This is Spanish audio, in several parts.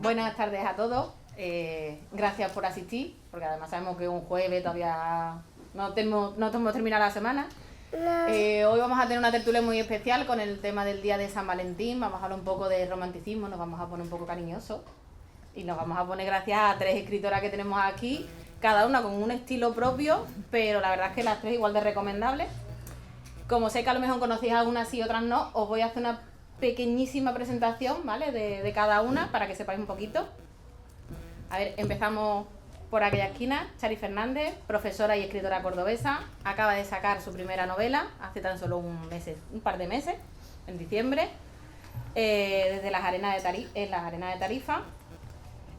Buenas tardes a todos. Gracias por asistir, porque además sabemos que un jueves todavía no hemos terminado la semana. Hoy vamos a tener una tertulia muy especial con el tema del día de San Valentín. Vamos a hablar un poco de romanticismo, nos vamos a poner un poco cariñosos. Y nos vamos a poner gracias a 3 escritoras que tenemos aquí, cada una con un estilo propio, pero la verdad es que las 3 igual de recomendables. Como sé que a lo mejor conocéis algunas sí y otras no, os voy a hacer una pequeñísima presentación, ¿vale? de cada una para que sepáis un poquito. A ver, empezamos por aquella esquina. Chari Fernández, profesora y escritora cordobesa, acaba de sacar su primera novela hace tan solo un par de meses, en diciembre, desde las arenas de Tarifa.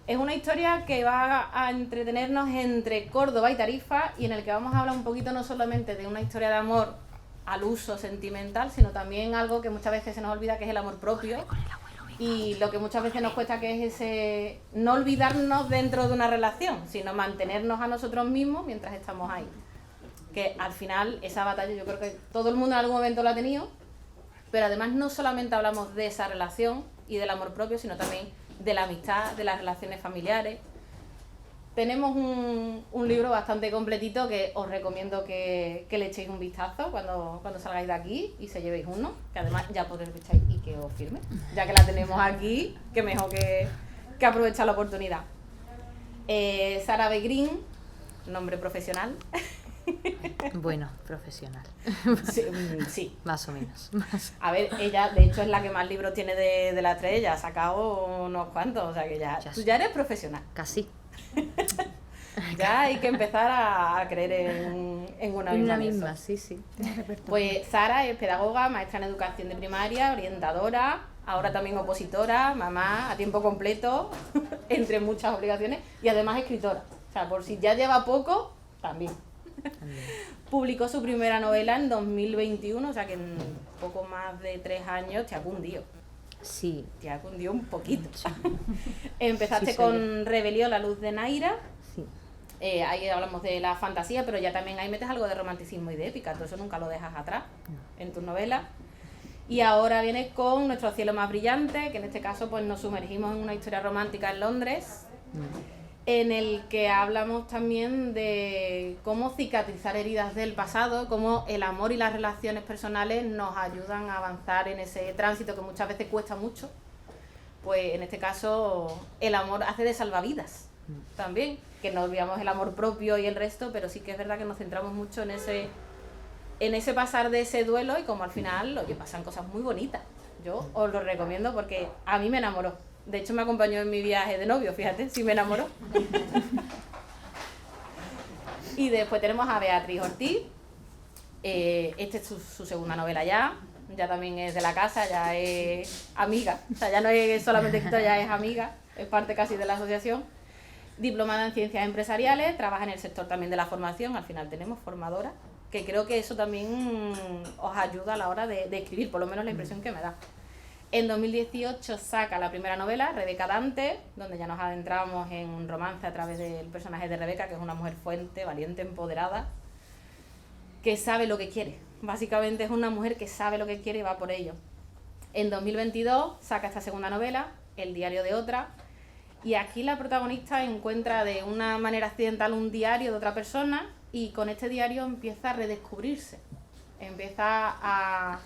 Es una historia que va a entretenernos entre Córdoba y Tarifa y en el que vamos a hablar un poquito no solamente de una historia de amor al uso sentimental, sino también algo que muchas veces se nos olvida, que es el amor propio, y lo que muchas veces nos cuesta, que es ese no olvidarnos dentro de una relación, sino mantenernos a nosotros mismos mientras estamos ahí. Que al final esa batalla yo creo que todo el mundo en algún momento la ha tenido, pero además no solamente hablamos de esa relación y del amor propio, sino también de la amistad, de las relaciones familiares. Tenemos un libro bastante completito que os recomiendo que le echéis un vistazo cuando salgáis de aquí y se llevéis uno, que además ya podréis fichar y que os firme, ya que la tenemos aquí, que mejor que aprovechar la oportunidad. Sara Begrín, nombre profesional. Bueno, profesional. Sí. Más o menos. A ver, ella de hecho es la que más libros tiene de las 3, ya ha sacado unos cuantos, o sea que tú ya eres profesional. Casi. Ya hay que empezar a creer en una misma. Sí. Pues Sara es pedagoga, maestra en educación de primaria, orientadora, ahora también opositora, mamá a tiempo completo, entre muchas obligaciones, y además escritora. O sea, por si ya lleva poco, también. Publicó su primera novela en 2021, o sea que en poco más de 3 años te ha cundido. Sí. Te ha cundido un poquito. Sí. Empezaste con Rebelión, la luz de Naira. Sí. Ahí hablamos de la fantasía, pero ya también ahí metes algo de romanticismo y de épica, todo eso nunca lo dejas atrás en tus novelas. Y ahora vienes con Nuestro cielo más brillante, que en este caso pues nos sumergimos en una historia romántica en Londres, en el que hablamos también de cómo cicatrizar heridas del pasado, cómo el amor y las relaciones personales nos ayudan a avanzar en ese tránsito que muchas veces cuesta mucho. Pues en este caso el amor hace de salvavidas también, que no olvidamos el amor propio y el resto, pero sí que es verdad que nos centramos mucho en ese pasar de ese duelo y como al final, oye, pasan cosas muy bonitas. Yo os lo recomiendo porque a mí me enamoró. De hecho, me acompañó en mi viaje de novio, fíjate, sí me enamoró. Y después tenemos a Beatriz Ortiz. Esta es su segunda novela ya también es de la casa, ya es amiga. O sea, ya no es solamente escritora, ya es amiga, es parte casi de la asociación. Diplomada en Ciencias Empresariales, trabaja en el sector también de la formación, al final tenemos formadora, que creo que eso también os ayuda a la hora de escribir, por lo menos la impresión que me da. En 2018 saca la primera novela, Rebeca Dante, donde ya nos adentramos en un romance a través del personaje de Rebeca, que es una mujer fuerte, valiente, empoderada, que sabe lo que quiere. Básicamente es una mujer que sabe lo que quiere y va por ello. En 2022 saca esta segunda novela, El diario de otra, y aquí la protagonista encuentra de una manera accidental un diario de otra persona y con este diario empieza a redescubrirse, empieza a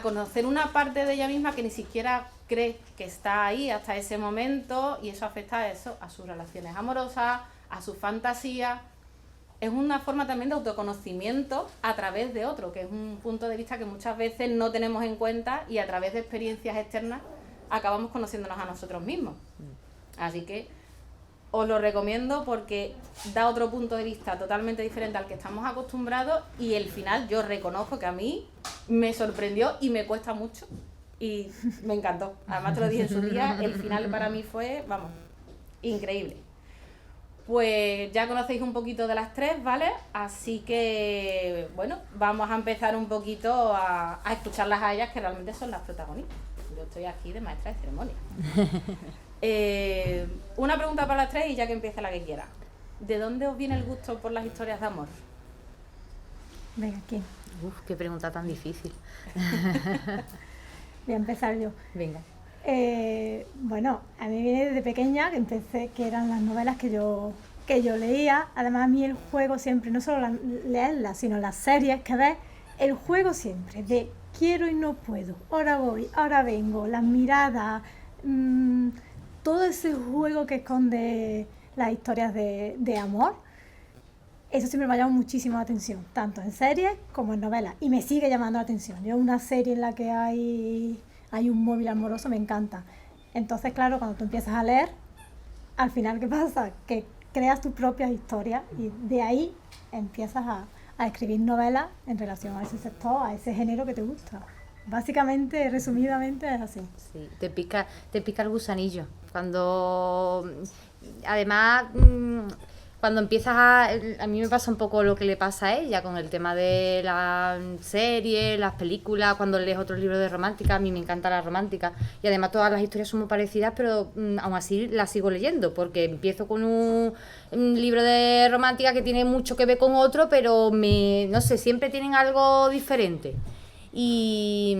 conocer una parte de ella misma que ni siquiera cree que está ahí hasta ese momento, y eso afecta a sus relaciones amorosas, a sus fantasías. Es una forma también de autoconocimiento a través de otro, que es un punto de vista que muchas veces no tenemos en cuenta y a través de experiencias externas acabamos conociéndonos a nosotros mismos. Así que os lo recomiendo porque da otro punto de vista totalmente diferente al que estamos acostumbrados, y el final yo reconozco que a mí me sorprendió y me cuesta mucho y me encantó. Además te lo dije en su día, el final para mí fue, vamos, increíble. Pues ya conocéis un poquito de las 3, ¿vale? Así que, bueno, vamos a empezar un poquito a escucharlas a ellas, que realmente son las protagonistas. Yo estoy aquí de maestra de ceremonia. Una pregunta para las 3 y ya que empiece la que quiera. ¿De dónde os viene el gusto por las historias de amor? Venga, ¿quién? Qué pregunta tan difícil. Voy a empezar yo. Venga. Bueno, a mí viene desde pequeña, que empecé, que eran las novelas que yo leía. Además, a mí el juego siempre, no solo leerlas, sino las series que ves, el juego siempre, de quiero y no puedo, ahora voy, ahora vengo, las miradas, todo ese juego que esconde las historias de amor, eso siempre me ha llamado muchísimo la atención, tanto en series como en novelas, y me sigue llamando la atención. Yo una serie en la que hay un móvil amoroso me encanta. Entonces, claro, cuando tú empiezas a leer, al final, ¿qué pasa? Que creas tus propias historias y de ahí empiezas a escribir novelas en relación a ese sector, a ese género que te gusta. Básicamente, resumidamente, es así. Sí, te pica el gusanillo. Además, cuando empiezas a mí me pasa un poco lo que le pasa a ella con el tema de las series, las películas, cuando lees otros libros de romántica. A mí me encanta la romántica y además todas las historias son muy parecidas, pero aún así las sigo leyendo porque empiezo con un libro de romántica que tiene mucho que ver con otro, pero no sé, siempre tienen algo diferente. Y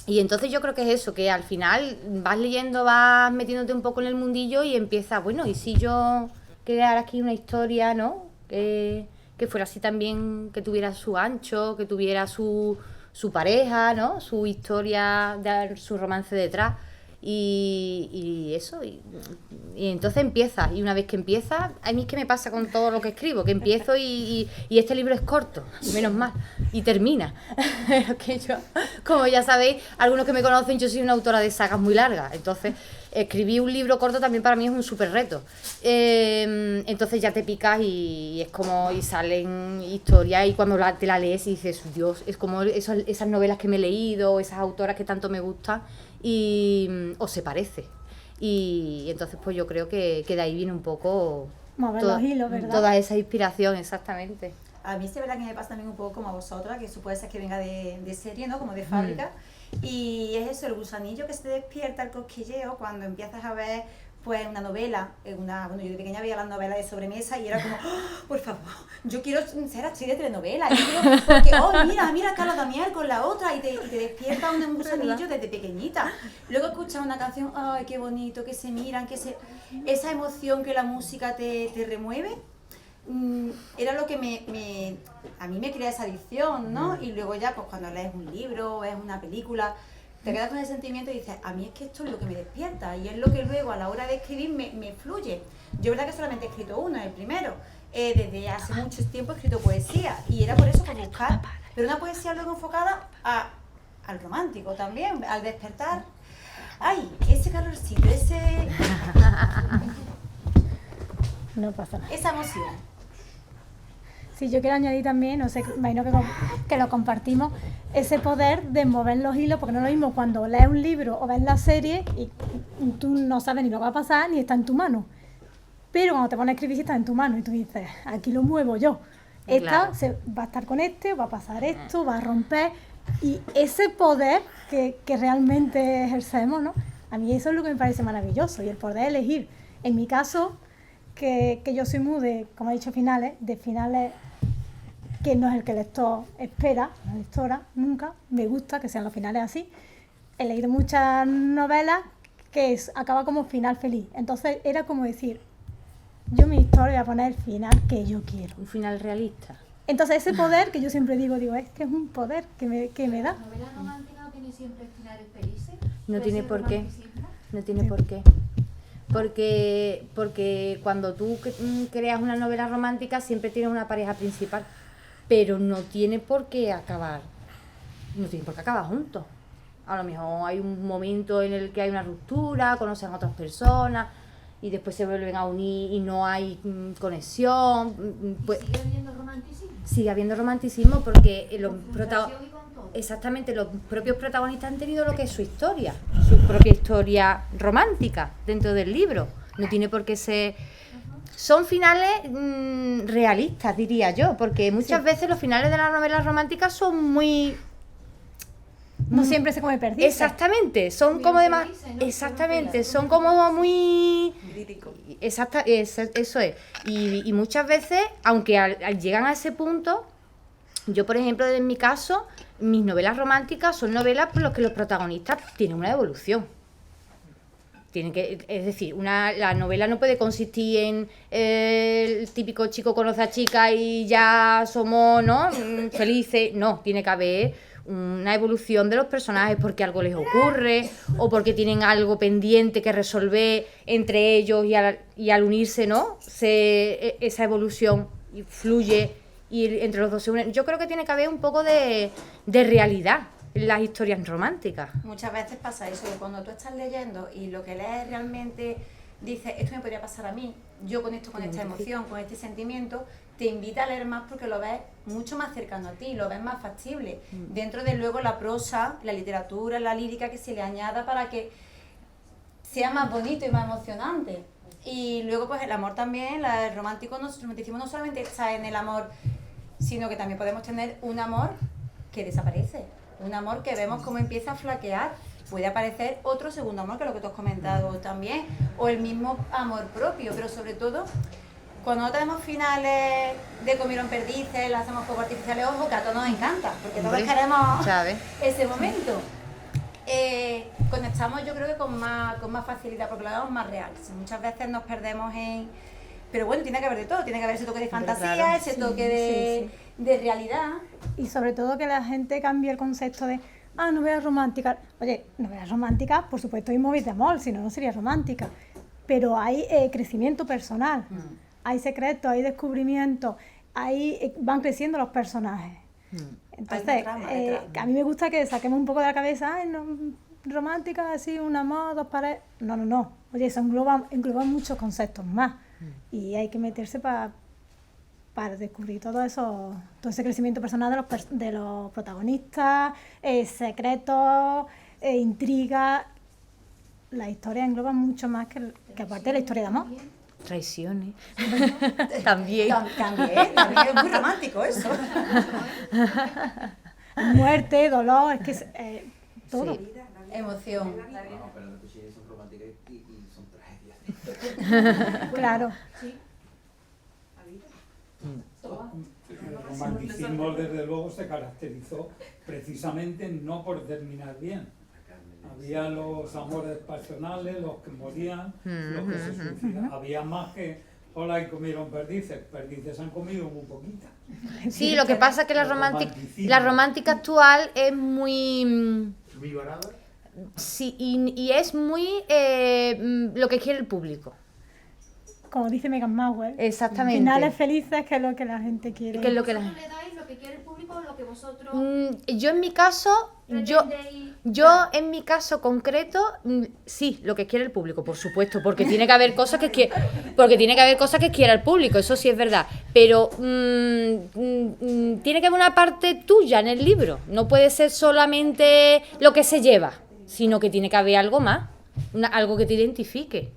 entonces yo creo que es eso, que al final vas leyendo, vas metiéndote un poco en el mundillo y empiezas, bueno, ¿y si yo crear aquí una historia, ¿no? Que fuera así también, que tuviera su ancho, que tuviera su pareja, ¿no? Su historia, su romance detrás. Y eso, y entonces empieza, y una vez que empieza, a mí es que me pasa con todo lo que escribo, que empiezo y este libro es corto, menos mal, y termina. Pero que yo, como ya sabéis, algunos que me conocen, yo soy una autora de sagas muy largas, entonces escribir un libro corto también para mí es un súper reto. Entonces ya te picas y es como, y salen historias, y cuando te la lees y dices, Dios, es como esas novelas que me he leído, esas autoras que tanto me gustan, o se parece. Y entonces pues yo creo que de ahí viene un poco mover los hilos, ¿verdad? Toda esa inspiración, exactamente. A mí sí es verdad que me pasa también un poco como a vosotras, que eso puede ser que venga de serie, ¿no? Como de fábrica. Y es eso, el gusanillo que se te despierta, el cosquilleo, cuando empiezas a ver pues una novela, bueno, yo de pequeña veía las novelas de sobremesa y era como, ¡oh, por favor, yo quiero ser actriz de telenovela! Porque, mira a Carla Damián con la otra, y te despierta un gusanillo desde pequeñita. Luego escuchas una canción, ¡ay, qué bonito! Que se miran, esa emoción que la música te remueve. Era lo que a mí me crea esa adicción, ¿no? Y luego ya, pues cuando lees un libro, ves una película, te quedas con ese sentimiento y dices, a mí es que esto es lo que me despierta, y es lo que luego a la hora de escribir me fluye. Yo verdad que solamente he escrito uno, el primero. Desde hace mucho tiempo he escrito poesía, y era por eso, por buscar, pero una poesía luego enfocada al romántico también, al despertar. ¡Ay! Ese calorcito, No pasa nada. esa emoción. Sí, yo quiero añadir también, no sé, imagino que lo compartimos, ese poder de mover los hilos, porque no es lo mismo cuando lees un libro o ves la serie y tú no sabes ni lo que va a pasar ni está en tu mano. Pero cuando te pones a escribir, sí está en tu mano y tú dices, aquí lo muevo yo. Claro. Va a estar con va a pasar esto, va a romper. Y ese poder que realmente ejercemos, ¿no? A mí eso es lo que me parece maravilloso, y el poder elegir. En mi caso, que yo soy muy de, como he dicho, de finales que no es el que el lector espera, la lectora, nunca. Me gusta que sean los finales así. He leído muchas novelas que acaba como final feliz. Entonces era como decir, yo mi historia voy a poner el final que yo quiero. Un final realista. Entonces ese poder que yo siempre digo, es que es un poder que me da. ¿La novela romántica no tiene siempre finales felices? No tiene por qué. No tiene Sí. por qué. Porque cuando tú creas una novela romántica siempre tienes una pareja principal, pero no tiene por qué acabar juntos. A lo mejor hay un momento en el que hay una ruptura, conocen a otras personas y después se vuelven a unir y no hay conexión. Pues, ¿Sigue habiendo romanticismo? sigue habiendo romanticismo porque los Frustración y con todo. exactamente, los propios protagonistas han tenido lo que es su historia, su propia historia romántica dentro del libro. No tiene por qué ser... Son finales realistas, diría yo, porque muchas veces los finales de las novelas románticas son muy... No siempre se come perdido. Exactamente, son Muy como de más... infelices, ¿no? Exactamente, son como muy... Lírico. Eso es. Y muchas veces, aunque llegan a ese punto, yo por ejemplo, en mi caso, mis novelas románticas son novelas por las que los protagonistas tienen una evolución. Es decir, la novela no puede consistir en el típico chico conoce a chica y ya somos, ¿no?, felices. No, tiene que haber una evolución de los personajes porque algo les ocurre o porque tienen algo pendiente que resolver entre ellos y al unirse, ¿no?, esa evolución fluye y entre los dos se unen. Yo creo que tiene que haber un poco de realidad en las historias románticas. Muchas veces pasa eso, que cuando tú estás leyendo y lo que lees realmente dices, esto me podría pasar a mí, yo con esta emoción, con este sentimiento, te invita a leer más porque lo ves mucho más cercano a ti, lo ves más factible. Dentro de luego la prosa, la literatura, la lírica que se le añada para que sea más bonito y más emocionante. Y luego pues el amor también, el romanticismo no solamente está en el amor, sino que también podemos tener un amor que desaparece. Un amor que vemos cómo empieza a flaquear. Puede aparecer otro segundo amor, que es lo que tú has comentado también, o el mismo amor propio, pero sobre todo, cuando no tenemos finales de comieron perdices, lo hacemos fuegos artificiales, ojo, que a todos nos encanta, porque todos queremos ese momento. Conectamos yo creo que con más facilidad, porque lo vemos más real. Muchas veces nos perdemos en... Pero bueno, tiene que haber de todo, tiene que haber ese toque de fantasía, claro, ese toque de realidad. Y sobre todo que la gente cambie el concepto de novelas románticas. Oye, novelas románticas, por supuesto hay movies de amor, si no, no sería romántica. Pero hay crecimiento personal, hay secretos, hay descubrimientos, van creciendo los personajes. Entonces, a mí me gusta que saquemos un poco de la cabeza, romántica, así, un amor, dos paredes. No. Oye, eso engloba muchos conceptos más. Y hay que meterse para descubrir todo ese crecimiento personal de los protagonistas, secretos, intrigas. La historia engloba mucho más que aparte de la historia de amor. Traiciones. También. También es muy romántico eso. Muerte, dolor, es que todo. Sí. Emoción. No, pero las cuchillas son románticas y son tragedias. Claro. El romanticismo, desde luego, se caracterizó precisamente no por terminar bien. Había los amores pasionales, los que morían, los que se suicidaban. Había más que, hola, y comieron perdices. Perdices han comido muy poquitas. Sí, lo que pasa es que la romántica actual es muy... ¿Vivarada? Sí, y es muy lo que quiere el público. Como dice Megan Mauer. Exactamente. Finales felices, que es lo que la gente quiere. Que es lo que ¿Vosotros le dais lo que quiere el público o lo que vosotros yo en mi caso, pretendéis? en mi caso concreto, sí, lo que quiere el público, por supuesto, porque tiene que haber cosas que quiera el público, eso sí es verdad, pero tiene que haber una parte tuya en el libro, no puede ser solamente lo que se lleva, sino que tiene que haber algo más, algo que te identifique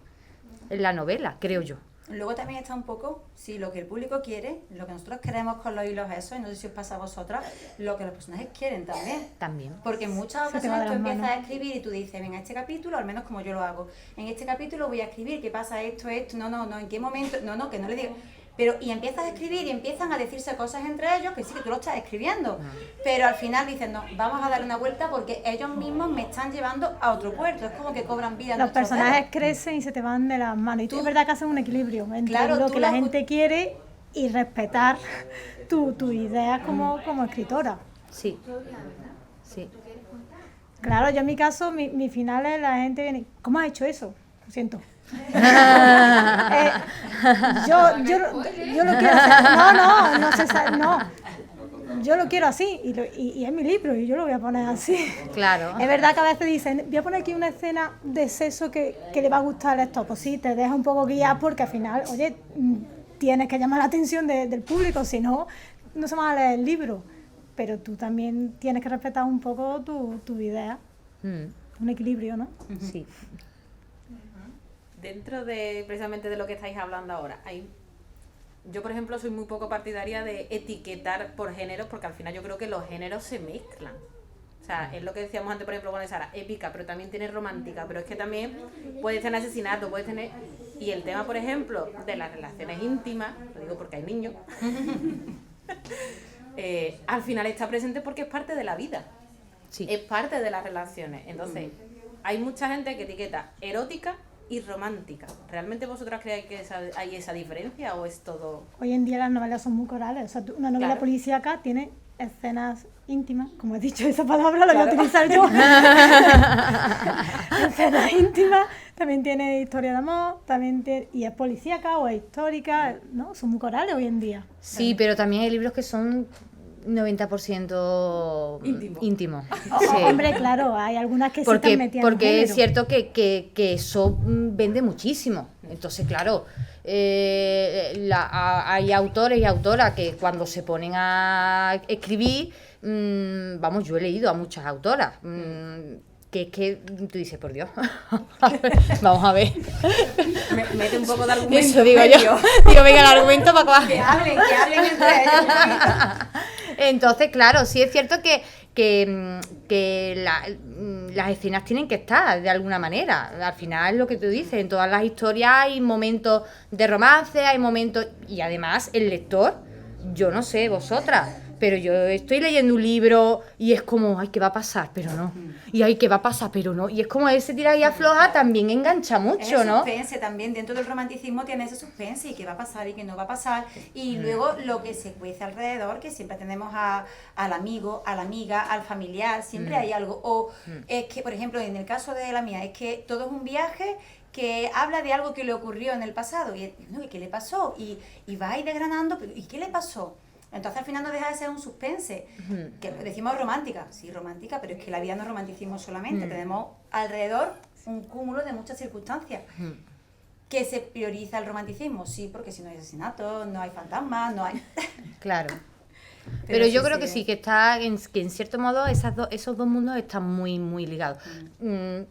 en la novela, creo yo. Luego también está un poco, si lo que el público quiere, lo que nosotros queremos con los hilos esos, y no sé si os pasa a vosotras, lo que los personajes quieren también. Porque en muchas ocasiones tú empiezas a escribir y tú dices, venga, este capítulo, al menos como yo lo hago, en este capítulo voy a escribir qué pasa esto, no, en qué momento, que no le digo... Pero, y empiezas a escribir y empiezan a decirse cosas entre ellos, que sí que tú lo estás escribiendo, pero al final dicen, no, vamos a darle una vuelta porque ellos mismos me están llevando a otro puerto, es como que cobran vida. Los personajes crecen y se te van de las manos, y tú es verdad que haces un equilibrio entre lo que la gente quiere y respetar tu idea como escritora. Sí. Sí. Claro, yo en mi caso, mi final es la gente viene, ¿cómo has hecho eso? Lo siento. Yo lo quiero hacer. No. Yo lo quiero así y es mi libro y yo lo voy a poner así. Claro. Es verdad que a veces dicen, voy a poner aquí una escena de sexo que le va a gustar esto. Pues sí, te deja un poco guiar porque al final, oye, tienes que llamar la atención del público, si no, no se va a leer el libro. Pero tú también tienes que respetar un poco tu idea. Un equilibrio, ¿no? Sí. Dentro de precisamente de lo que estáis hablando ahora, yo por ejemplo soy muy poco partidaria de etiquetar por géneros, porque al final yo creo que los géneros se mezclan. O sea, es lo que decíamos antes, por ejemplo, con Sara, épica, pero también tiene romántica, pero es que también puede tener asesinato, puede tener... Y el tema, por ejemplo, de las relaciones íntimas, lo digo porque hay niños, al final está presente porque es parte de la vida. Sí. Es parte de las relaciones. Entonces, hay mucha gente que etiqueta erótica y romántica. ¿Realmente vosotras creéis que hay esa diferencia o es todo...? Hoy en día las novelas son muy corales. O sea, una novela Claro. policíaca tiene escenas íntimas, como he dicho esa palabra, la voy a utilizar yo. Escenas íntimas, también tiene historia de amor, también y es policíaca o es histórica, ¿no? Son muy corales hoy en día. Sí, pero también hay libros que son 90% íntimos. Sí. Hombre, claro, hay algunas que sí están Porque, metidas en porque es género. cierto que eso vende muchísimo. Entonces, claro, hay autores y autoras que cuando se ponen a escribir, vamos, yo he leído a muchas autoras, que es que tú dices, por Dios, vamos a ver. Mete un poco de argumento. Eso digo en yo. medio. Digo, venga, el argumento para cuál. Que hablen entre ellos un poquito. Entonces, claro, sí es cierto que las escenas tienen que estar de alguna manera. Al final, lo que tú dices, en todas las historias hay momentos de romance, hay momentos... Y además, el lector, yo no sé, vosotras, pero yo estoy leyendo un libro y es como, ay, ¿qué va a pasar? Pero no. Y ay, ¿qué va a pasar? Pero no. Y es como ese tira y afloja también engancha Es mucho, el ¿no? suspense también, dentro del romanticismo tiene ese suspense y qué va a pasar y qué no va a pasar, y luego lo que se cuece alrededor, que siempre tenemos al amigo, a la amiga, al familiar, siempre hay algo, o es que, por ejemplo, en el caso de la mía, es que todo es un viaje que habla de algo que le ocurrió en el pasado, y no, ¿y qué le pasó? Y va a ir desgranando, pero ¿y qué le pasó? Entonces al final no deja de ser un suspense, que decimos romántica, sí, romántica, pero es que la vida no es romanticismo solamente, tenemos alrededor un cúmulo de muchas circunstancias. ¿Que se prioriza el romanticismo? Sí, porque si no hay asesinatos, no hay fantasmas, no hay... Claro. Pero yo sí, creo que sí, que que en cierto modo esos dos mundos están muy, muy ligados.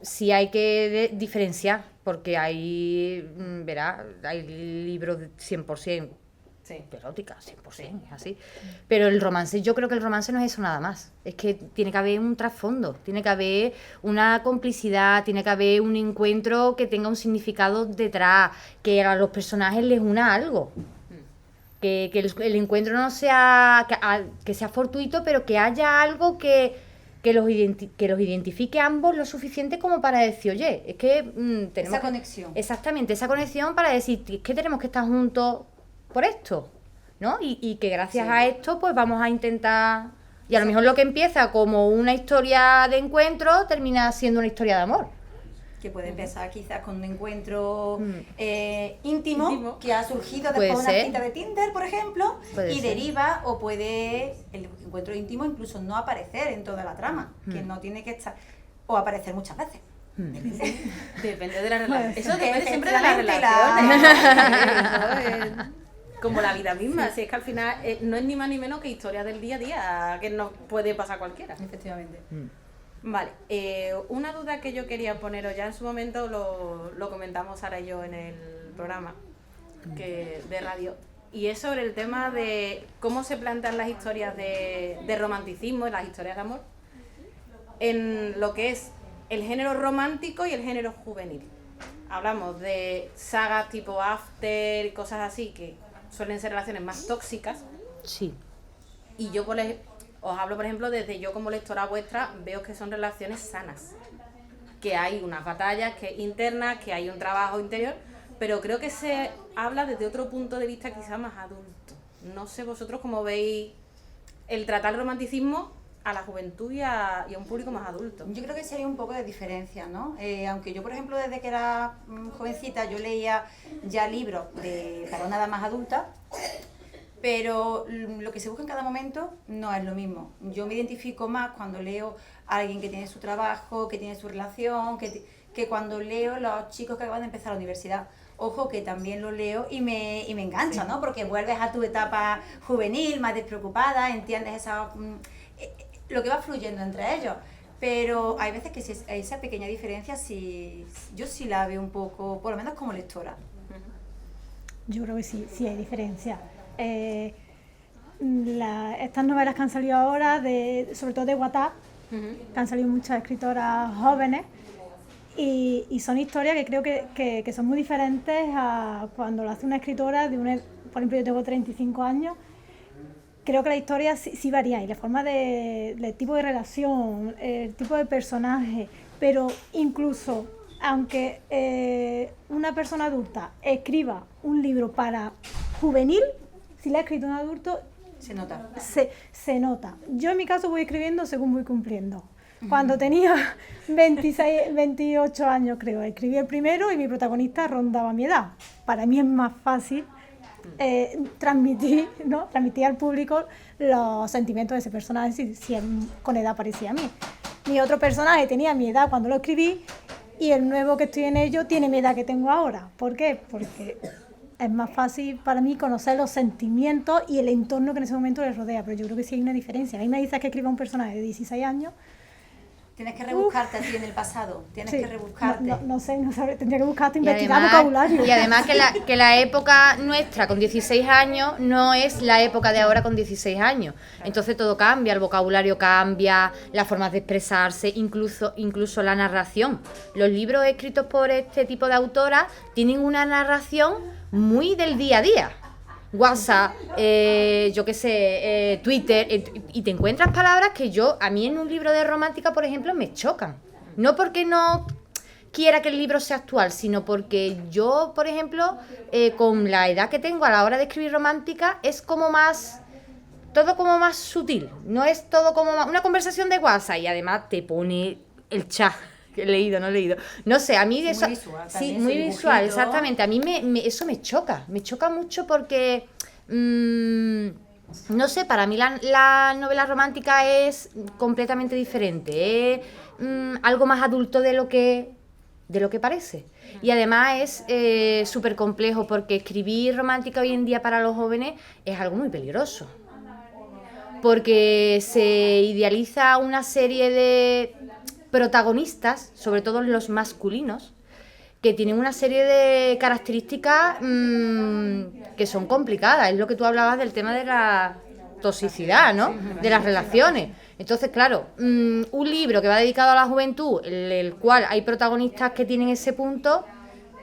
Sí hay que diferenciar, porque hay, verá, hay libros de 100% Sí. erótica, 100%, es así. Pero el romance, yo creo que el romance no es eso nada más. Es que tiene que haber un trasfondo, tiene que haber una complicidad, tiene que haber un encuentro que tenga un significado detrás, que a los personajes les una algo. Que el encuentro no sea, que sea fortuito, pero que haya algo que los identifique a ambos lo suficiente como para decir, oye, es que tenemos Esa conexión. Exactamente, esa conexión para decir, es que tenemos que estar juntos por esto, ¿no? Y que gracias a esto, pues vamos a intentar... Y a lo mejor lo que empieza como una historia de encuentro termina siendo una historia de amor. Que puede empezar quizás con un encuentro íntimo, que ha surgido después Puede de una ser. cita de Tinder, por ejemplo, Puede y ser. deriva, o puede el encuentro íntimo incluso no aparecer en toda la trama, que no tiene que estar, o aparecer muchas veces. Depende de la relación. Pues, Eso depende siempre de la efectivamente, relación. Eso es como la vida misma. Si es que al final no es ni más ni menos que historia del día a día, que nos puede pasar a cualquiera. Efectivamente. Vale, una duda que yo quería poneros, ya en su momento lo comentamos Sara y yo en el programa de radio, y es sobre el tema de cómo se plantean las historias de romanticismo y las historias de amor en lo que es el género romántico y el género juvenil. Hablamos de sagas tipo After y cosas así que suelen ser relaciones más tóxicas, Sí. y yo os hablo, por ejemplo, desde yo como lectora vuestra, veo que son relaciones sanas, que hay unas batallas internas, que hay un trabajo interior, pero creo que se habla desde otro punto de vista quizá más adulto. No sé vosotros cómo veis el tratar el romanticismo a la juventud y a un público más adulto. Yo creo que sería un poco de diferencia, ¿no? Aunque yo, por ejemplo, desde que era jovencita, yo leía ya libros para una edad más adulta, pero lo que se busca en cada momento no es lo mismo. Yo me identifico más cuando leo a alguien que tiene su trabajo, que tiene su relación, que cuando leo los chicos que acaban de empezar la universidad. Ojo, que también lo leo y me engancha, ¿no? Porque vuelves a tu etapa juvenil, más despreocupada, entiendes lo que va fluyendo entre ellos. Pero hay veces que esa pequeña diferencia yo sí la veo un poco, por lo menos como lectora. Yo creo que sí hay diferencia. Estas novelas que han salido ahora, sobre todo de WhatsApp, que han salido muchas escritoras jóvenes, y son historias que creo que son muy diferentes a cuando lo hace una escritora por ejemplo, yo tengo 35 años, creo que la historia sí varía, y la forma del tipo de relación, el tipo de personaje, pero incluso aunque una persona adulta escriba un libro para juvenil, si lo ha escrito un adulto, Se nota. se nota. Yo en mi caso voy escribiendo según voy cumpliendo. Cuando tenía 26, 28 años, creo, escribí el primero y mi protagonista rondaba mi edad. Para mí es más fácil transmitir al público los sentimientos de ese personaje si con edad parecía a mí. Mi otro personaje tenía mi edad cuando lo escribí y el nuevo que estoy en ello tiene mi edad que tengo ahora. ¿Por qué? Porque es más fácil para mí conocer los sentimientos y el entorno que en ese momento les rodea, pero yo creo que sí hay una diferencia. A mí me dices que escriba un personaje de 16 años. Tienes que rebuscarte a ti en el pasado, tienes que rebuscarte. No sé, tendría que buscarte, Y investigar además, vocabulario. y además que la época nuestra con 16 años no es la época de ahora con 16 años. Entonces todo cambia, el vocabulario cambia, las formas de expresarse, incluso la narración. Los libros escritos por este tipo de autoras tienen una narración muy del día a día. WhatsApp, yo qué sé, Twitter, y te encuentras palabras que a mí en un libro de romántica, por ejemplo, me chocan. No porque no quiera que el libro sea actual, sino porque yo, por ejemplo, con la edad que tengo a la hora de escribir romántica, es como más... todo como más sutil, no es todo como más, una conversación de WhatsApp, y además te pone el chat. Que he leído, no he leído. No sé, a mí de eso... Muy visual, sí, muy visual, exactamente. A mí eso me choca mucho porque... no sé, para mí la novela romántica es completamente diferente. Es algo más adulto de lo que parece. Y además es súper complejo porque escribir romántica hoy en día para los jóvenes es algo muy peligroso. Porque se idealiza una serie de protagonistas, sobre todo los masculinos, que tienen una serie de características que son complicadas. Es lo que tú hablabas del tema de la toxicidad, ¿no? De las relaciones. Entonces, claro, un libro que va dedicado a la juventud, el cual hay protagonistas que tienen ese punto,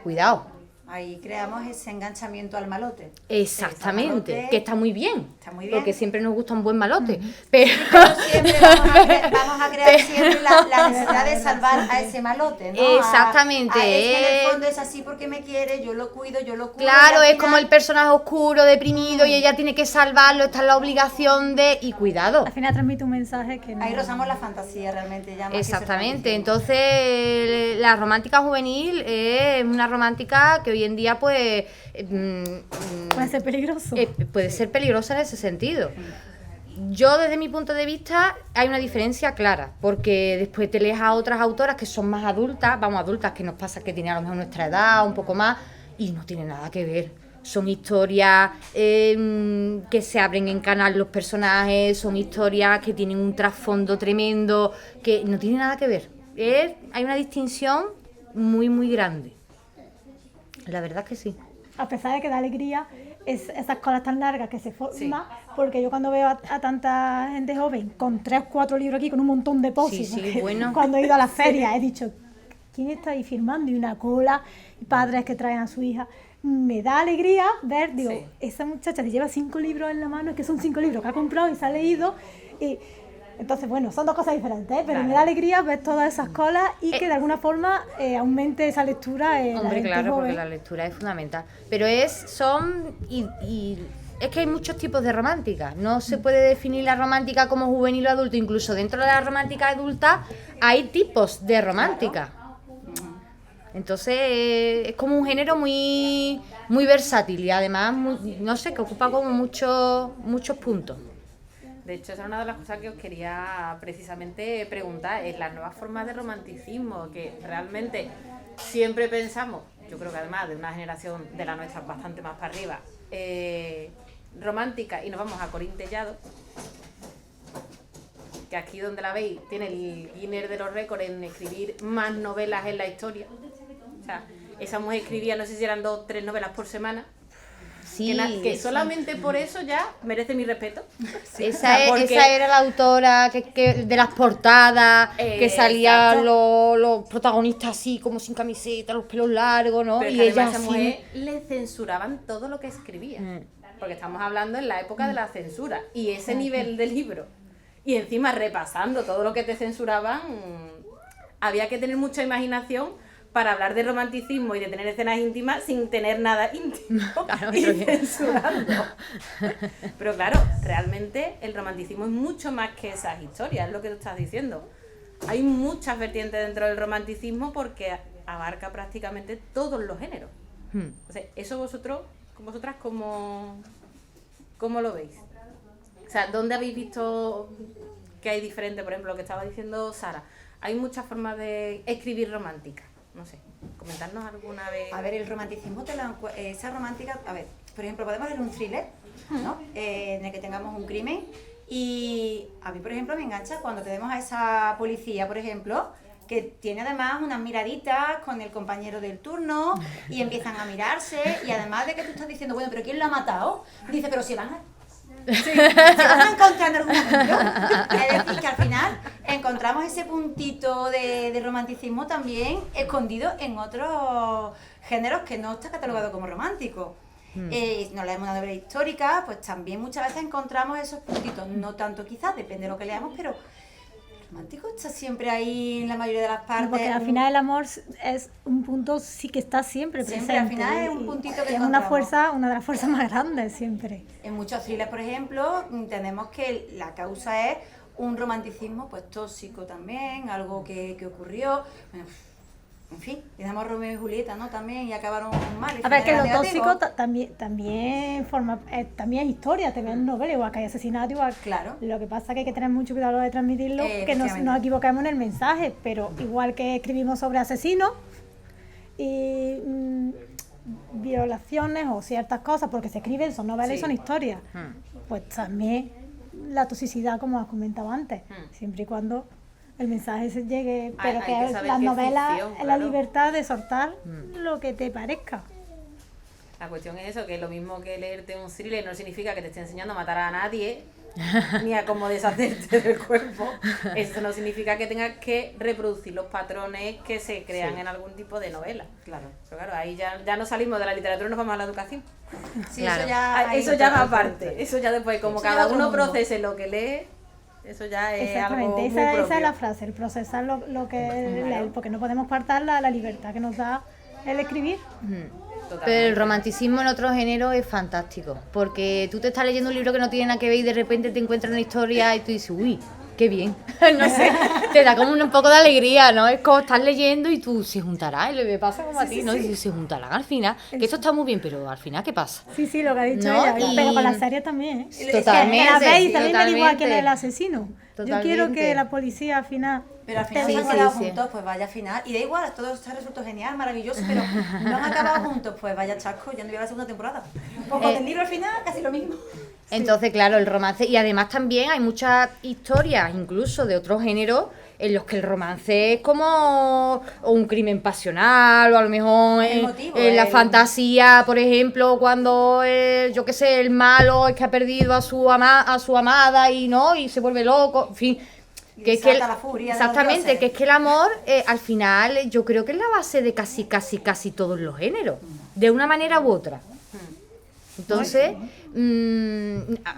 cuidado. Ahí creamos ese enganchamiento al malote. Exactamente, Malote, que está muy bien. Está muy bien. Porque siempre nos gusta un buen malote. Pero Siempre vamos a crear siempre la necesidad de salvar a ese malote, ¿no? Exactamente. A ese en el fondo es así porque me quiere, yo lo cuido, yo lo cuido. claro, y al es como final- el personaje oscuro, deprimido, y ella tiene que salvarlo, está en la obligación de... Y cuidado. Al final transmite un mensaje que no... Ahí rozamos la fantasía realmente ya más que ser Exactamente, fantasía. entonces la romántica juvenil es una romántica que hoy en día pues puede ser peligroso. puede ser peligrosa en ese sentido. Yo desde mi punto de vista hay una diferencia clara, porque después te lees a otras autoras que son más adultas, adultas que nos pasa que tienen a lo mejor nuestra edad, un poco más, y no tiene nada que ver. Son historias que se abren en canal los personajes, son historias que tienen un trasfondo tremendo, que no tiene nada que ver. Hay una distinción muy, muy grande. La verdad es que sí. A pesar de que da alegría esas colas tan largas que se forman, porque yo cuando veo a tanta gente joven con 3 o 4 libros aquí, con un montón de posis, Sí, porque bueno. cuando he ido a las ferias he dicho, ¿quién está ahí firmando? Y una cola, y padres que traen a su hija. Me da alegría ver, digo, esa muchacha que lleva 5 libros en la mano, es que son 5 libros que ha comprado y se ha leído, y entonces, bueno, son dos cosas diferentes, ¿eh? Pero me da alegría ver todas esas colas y que de alguna forma aumente esa lectura en la Hombre, gente claro, joven. porque la lectura es fundamental. Pero es que hay muchos tipos de romántica. No se puede definir la romántica como juvenil o adulto. Incluso dentro de la romántica adulta hay tipos de romántica. Entonces es como un género muy, muy versátil y además, no sé, que ocupa como muchos puntos. De hecho, esa es una de las cosas que os quería precisamente preguntar, es las nuevas formas de romanticismo, que realmente siempre pensamos, yo creo que además de una generación de la nuestra bastante más para arriba, romántica, y nos vamos a Corín Tellado, que aquí donde la veis tiene el Guinness de los récords en escribir más novelas en la historia. O sea, esa mujer escribía, no sé si eran 2 o 3 novelas por semana. Sí, Que solamente por eso ya merece mi respeto. Esa era la autora que de las portadas, que salían los protagonistas así, como sin camiseta, los pelos largos, ¿no? Pero Y que ella además a esa así. mujer le censuraban todo lo que escribía. porque estamos hablando en la época de la censura, y ese nivel de libro, y encima repasando todo lo que te censuraban, había que tener mucha imaginación para hablar de romanticismo y de tener escenas íntimas sin tener nada íntimo Claro, y pero bien. censurando. Pero claro, realmente el romanticismo es mucho más que esas historias, es lo que tú estás diciendo. Hay muchas vertientes dentro del romanticismo porque abarca prácticamente todos los géneros. O sea, eso vosotras, ¿cómo lo veis? O sea, ¿dónde habéis visto que hay diferente? Por ejemplo, lo que estaba diciendo Sara. Hay muchas formas de escribir romántica. No sé, comentarnos alguna vez. A ver, el romanticismo, esa romántica, a ver, por ejemplo, podemos hacer un thriller, ¿no? En el que tengamos un crimen. Y a mí, por ejemplo, me engancha cuando tenemos a esa policía, por ejemplo, que tiene además unas miraditas con el compañero del turno y empiezan a mirarse, y además de que tú estás diciendo, bueno, pero ¿quién lo ha matado? Dice, pero si van a... se van a encontrar en algún momento. Es decir, que al final encontramos ese puntito de romanticismo también escondido en otros géneros que no está catalogado como romántico. Nos leemos una novela histórica, pues también muchas veces encontramos esos puntitos, no tanto quizás, depende de lo que leamos, pero el romántico está siempre ahí en la mayoría de las partes. Porque al final el amor es un punto sí que está siempre presente. Al final es un puntito que es encontramos. una de las fuerzas más grandes siempre. En muchos thrillers, por ejemplo, tenemos que la causa es un romanticismo pues tóxico también, algo que ocurrió. Bueno, en fin, tenemos Romeo y Julieta, ¿no? También, y acabaron mal. A ver, que lo tóxico también forma, también es historia, también es novela, igual que hay asesinato, igual. Claro. Lo que pasa es que hay que tener mucho cuidado a la hora de transmitirlo, que efectivamente. nos equivocamos en el mensaje, pero igual que escribimos sobre asesinos y violaciones o ciertas cosas, porque se escriben, son novelas y son historias, pues también la toxicidad, como has comentado antes, siempre y cuando el mensaje se llegue, pero Hay que que saber las que es novelas ficción, es la claro. libertad de soltar lo que te parezca. La cuestión es eso, que lo mismo que leerte un thriller no significa que te esté enseñando a matar a nadie, ni a cómo deshacerte del cuerpo. Eso no significa que tengas que reproducir los patrones que se crean en algún tipo de novela. Claro. Pero claro, ahí ya no salimos de la literatura y nos vamos a la educación. Sí, Claro. Eso ya va aparte. Eso ya después, como Eso ya cada otro uno mundo. procese lo que lee, eso ya es algo muy Exactamente, propio. esa es la frase, el procesar lo que leer, porque no podemos cortar la libertad que nos da el escribir. Totalmente. Pero el romanticismo en otro género es fantástico, porque tú te estás leyendo un libro que no tiene nada que ver y de repente te encuentras una historia y tú dices, uy, qué bien, no sé, te da como un poco de alegría, ¿no? Es como estás leyendo y tú, se juntará, y le pasa como a ti, ¿no? Y dices, se juntarán al final, que esto está muy bien, pero al final, ¿qué pasa? Sí, sí, lo que ha dicho No, ella, y- pero con las series también, ¿eh? Totalmente, Que la veis, sí, también me da igual quién totalmente. es el asesino. Yo quiero Totalmente. que la policía al final... Pero al final Sí, se han sí, quedado sí. juntos, pues vaya final. Y da igual, todo se ha resuelto genial, maravilloso, pero no han acabado juntos, pues vaya chasco, ya no llega la segunda temporada. Pues con el libro al final, casi lo mismo. Entonces, claro, el romance, y además también hay muchas historias, incluso de otros géneros, en los que el romance es como un crimen pasional, o a lo mejor Emotivo, en la el- fantasía, por ejemplo, cuando, yo qué sé, el malo es que ha perdido a su amada y no, y se vuelve loco, en fin. Y Que es que desata la furia de los exactamente, dioses. que es que el amor, al final, yo creo que es la base de casi todos los géneros, de una manera u otra. Entonces,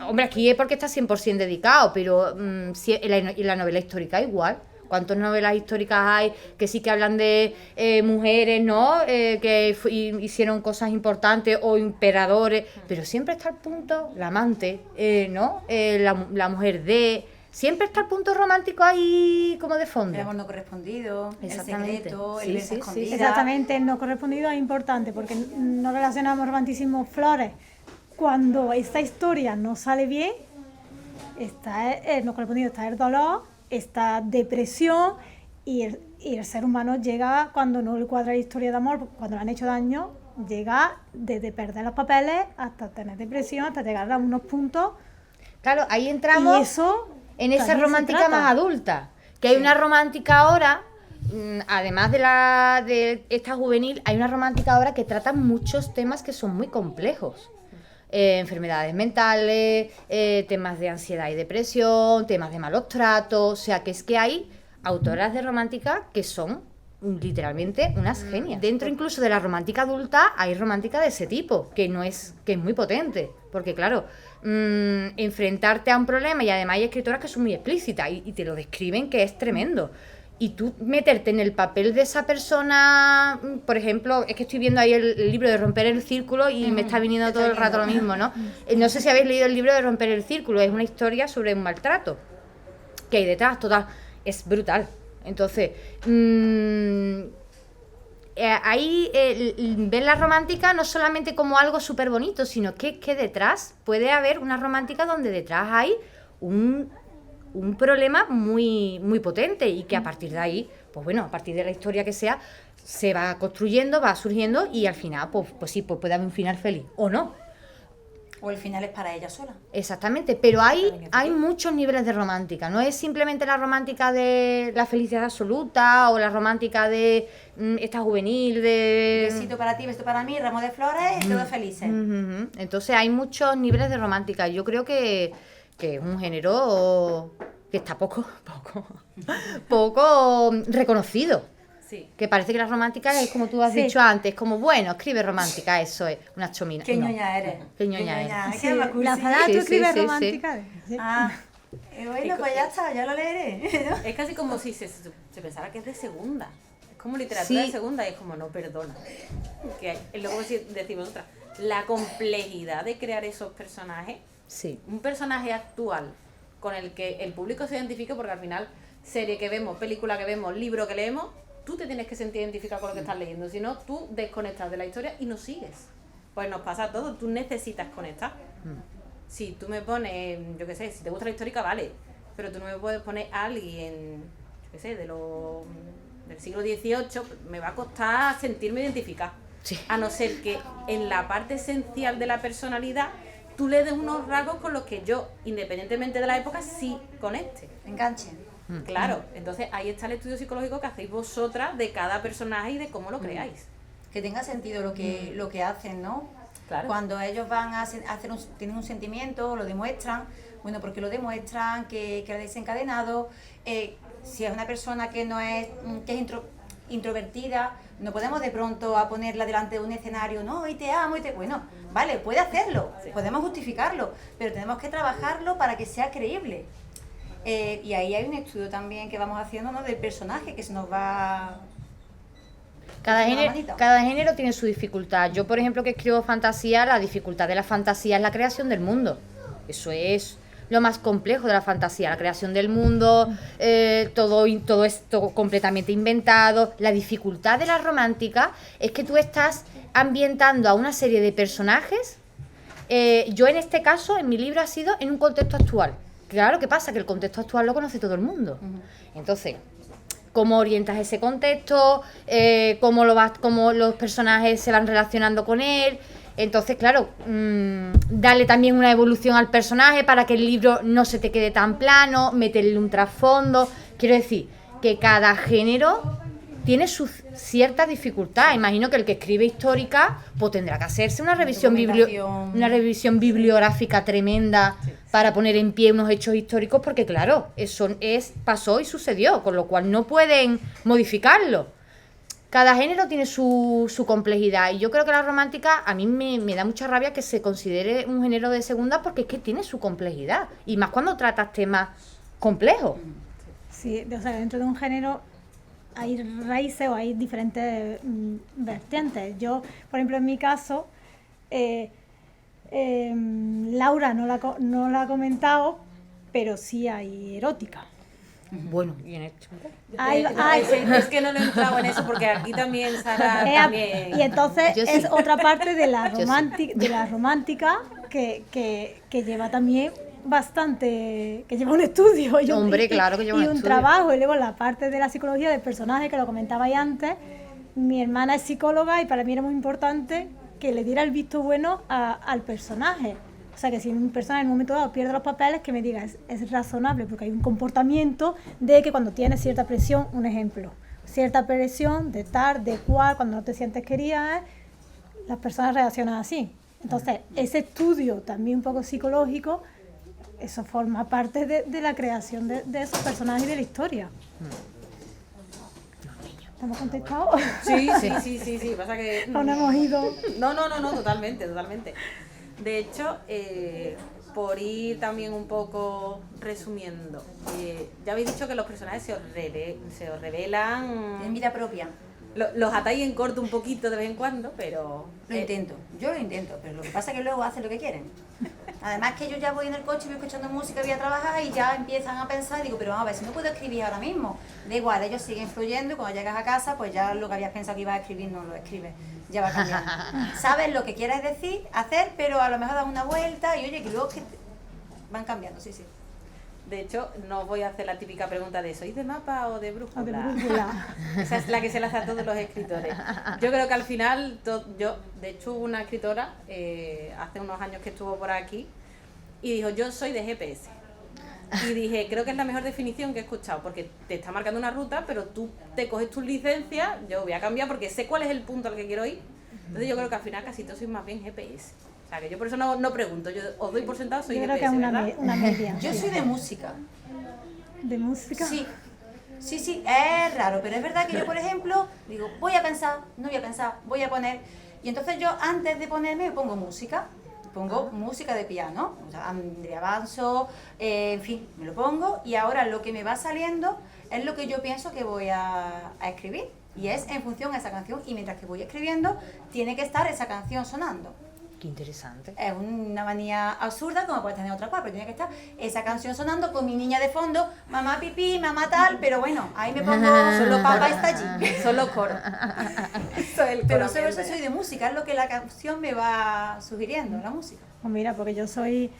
hombre, aquí es porque está 100% dedicado, pero si, en la novela histórica igual. ¿Cuántas novelas históricas hay que sí que hablan de mujeres, ¿no? Que hicieron cosas importantes o emperadores, pero siempre está el punto, la amante, ¿no? La mujer de... Siempre está el punto romántico ahí como de fondo. El amor no correspondido, el Exactamente. secreto, Sí, el beso sí, sí. escondida. Exactamente, el no correspondido es importante, porque no relacionamos romanticismo flores. Cuando esta historia no sale bien, está el no correspondido, está el dolor, está depresión, y el ser humano llega, cuando no le cuadra la historia de amor, cuando le han hecho daño, llega desde perder los papeles hasta tener depresión, hasta llegar a unos puntos. Claro, ahí entramos... Y eso en esa también se romántica trata. más adulta, que hay una romántica ahora, además de esta juvenil, hay una romántica ahora que trata muchos temas que son muy complejos. Enfermedades mentales, temas de ansiedad y depresión, temas de malos tratos, o sea que es que hay autoras de romántica que son literalmente unas genias. Dentro incluso de la romántica adulta hay romántica de ese tipo, que es muy potente, Porque claro, enfrentarte a un problema, y además hay escritoras que son muy explícitas y te lo describen que es tremendo. Y tú meterte en el papel de esa persona, por ejemplo, es que estoy viendo ahí el libro de Romper el Círculo y me está viniendo todo el rato lo mismo, ¿no? No sé si habéis leído el libro de Romper el Círculo, es una historia sobre un maltrato que hay detrás, total, es brutal. Entonces, ahí ven la romántica no solamente como algo súper bonito, sino que detrás puede haber una romántica donde detrás hay un problema muy, muy potente y que a partir de ahí, pues bueno, a partir de la historia que sea, se va construyendo, va surgiendo y al final, pues sí, pues puede haber un final feliz, o no. O el final es para ella sola. Exactamente, pero hay muchos niveles de romántica, no es simplemente la romántica de la felicidad absoluta o la romántica de esta juvenil, de... Besito para ti, besito para mí, ramo de flores y todos felices. Entonces hay muchos niveles de romántica, yo creo que es un género que está poco reconocido. Sí. Que parece que la romántica es como tú has dicho antes, como bueno, escribe romántica, eso es, una chomina. Qué No. ñoña eres. Qué ñoña eres. Sí, Qué cursi. la Zara, tú Sí, escribes sí, sí, romántica. Sí. Ah, bueno, pues ya está, ya lo leeré. ¿no? Es casi como si se pensara que es de segunda. Es como literatura Sí. de segunda y es como, no, perdona. Que es luego decimos otra. La complejidad de crear esos personajes. Sí. Un personaje actual con el que el público se identifique, porque al final, serie que vemos, película que vemos, libro que leemos, tú te tienes que sentir identificado con lo que estás leyendo. Si no, tú desconectas de la historia y no sigues. Pues nos pasa a todos, tú necesitas conectar. Si tú me pones, yo qué sé, si te gusta la histórica, vale, pero tú no me puedes poner a alguien, yo qué sé, del siglo XVIII, me va a costar sentirme identificada. Sí. A no ser que en la parte esencial de la personalidad tú le des unos rasgos con los que yo, independientemente de la época, sí conecte. Enganche. Claro, entonces ahí está el estudio psicológico que hacéis vosotras de cada personaje y de cómo lo creáis. Que tenga sentido lo que hacen, ¿no? Claro. Cuando ellos van a hacer tienen un sentimiento, lo demuestran, bueno, porque lo demuestran, que lo ha desencadenado. Si es una persona que no es, que es introvertida, no podemos de pronto a ponerla delante de un escenario, no, y te amo, bueno, vale, puede hacerlo, podemos justificarlo, pero tenemos que trabajarlo para que sea creíble. Y ahí hay un estudio también que vamos haciendo, ¿no?, del personaje que se nos va... Cada Una género, manita. cada género tiene su dificultad. Yo, por ejemplo, que escribo fantasía, la dificultad de la fantasía es la creación del mundo. Eso es lo más complejo de la fantasía, la creación del mundo, todo esto completamente inventado. La dificultad de la romántica es que tú estás ambientando a una serie de personajes. Yo en este caso, en mi libro, ha sido en un contexto actual. Claro, ¿qué pasa? Que el contexto actual lo conoce todo el mundo. Entonces, ¿cómo orientas ese contexto? ¿Cómo los personajes se van relacionando con él? Entonces, claro, darle también una evolución al personaje para que el libro no se te quede tan plano, meterle un trasfondo. Quiero decir, que cada género tiene su cierta dificultad. Imagino que el que escribe histórica, pues tendrá que hacerse una revisión bibliográfica tremenda para poner en pie unos hechos históricos, porque claro, eso pasó y sucedió, con lo cual no pueden modificarlo. Cada género tiene su complejidad y yo creo que la romántica a mí me da mucha rabia que se considere un género de segunda, porque es que tiene su complejidad, y más cuando tratas temas complejos. Sí, o sea, dentro de un género hay raíces o hay diferentes vertientes. Yo, por ejemplo, en mi caso, Laura no la ha comentado, pero sí hay erótica. Bueno, y en esto. Es que no lo he entrado en eso porque aquí también Sara también... Y entonces Yo sí. es otra parte de la, Yo sí. de la romántica que lleva también bastante, que lleva un estudio Hombre, claro que lleva un y un estudio. trabajo, y luego la parte de la psicología del personaje que lo comentabais antes. Mi hermana es psicóloga y para mí era muy importante que le diera el visto bueno al personaje. O sea, que si un personaje en un momento dado pierde los papeles, que me diga, es razonable, porque hay un comportamiento de que cuando tienes cierta presión, un ejemplo, cierta presión de estar, de cual, cuando no te sientes querida, las personas reaccionan así. Entonces, ese estudio también un poco psicológico, eso forma parte de la creación de esos personajes y de la historia. ¿Estamos contestados? Sí, pasa que... ¿O no hemos ido? No, totalmente. De hecho, por ir también un poco resumiendo, ya habéis dicho que los personajes se os revelan, En vida propia. los atáis en corto un poquito de vez en cuando, pero... Lo intento, yo lo intento, pero lo que pasa es que luego hacen lo que quieren. Además que yo ya voy en el coche, voy escuchando música, voy a trabajar y ya empiezan a pensar y digo, pero vamos a ver, si no puedo escribir ahora mismo. Da igual, ellos siguen fluyendo y cuando llegas a casa, pues ya lo que habías pensado que ibas a escribir no lo escribes, ya va cambiando. Sabes lo que quieres decir, hacer, pero a lo mejor das una vuelta y oye, que luego van cambiando, sí, sí. De hecho, no os voy a hacer la típica pregunta de ¿sois de mapa o de brújula? O de brújula. Esa es la que se la hace a todos los escritores. Yo creo que al final, de hecho hubo una escritora hace unos años que estuvo por aquí y dijo, yo soy de GPS. Y dije, creo que es la mejor definición que he escuchado, porque te está marcando una ruta, pero tú te coges tus licencias, yo voy a cambiar porque sé cuál es el punto al que quiero ir. Entonces yo creo que al final casi todos sois más bien GPS. O sea, que yo por eso no pregunto, yo os doy por sentado, soy Yo creo GPS, que es ¿verdad? una media. Yo soy de música. ¿De música? Sí, sí, es raro, pero es verdad que yo, por ejemplo, digo, voy a pensar, no voy a pensar, voy a poner, y entonces yo antes de ponerme pongo música de piano, o sea, Andrea Banzo, en fin, me lo pongo, y ahora lo que me va saliendo es lo que yo pienso que voy a escribir, y es en función a esa canción, y mientras que voy escribiendo, tiene que estar esa canción sonando. Qué interesante. Es una manía absurda, como puede tener otra parte, pero tiene que estar esa canción sonando con mi niña de fondo, mamá pipí, mamá tal, pero bueno, ahí me pongo, solo papá está allí. Son los coros. Eso es el Pero coro sobre eso ambiente. soy de música, es lo que la canción me va sugiriendo, la música. Pues mira, porque yo soy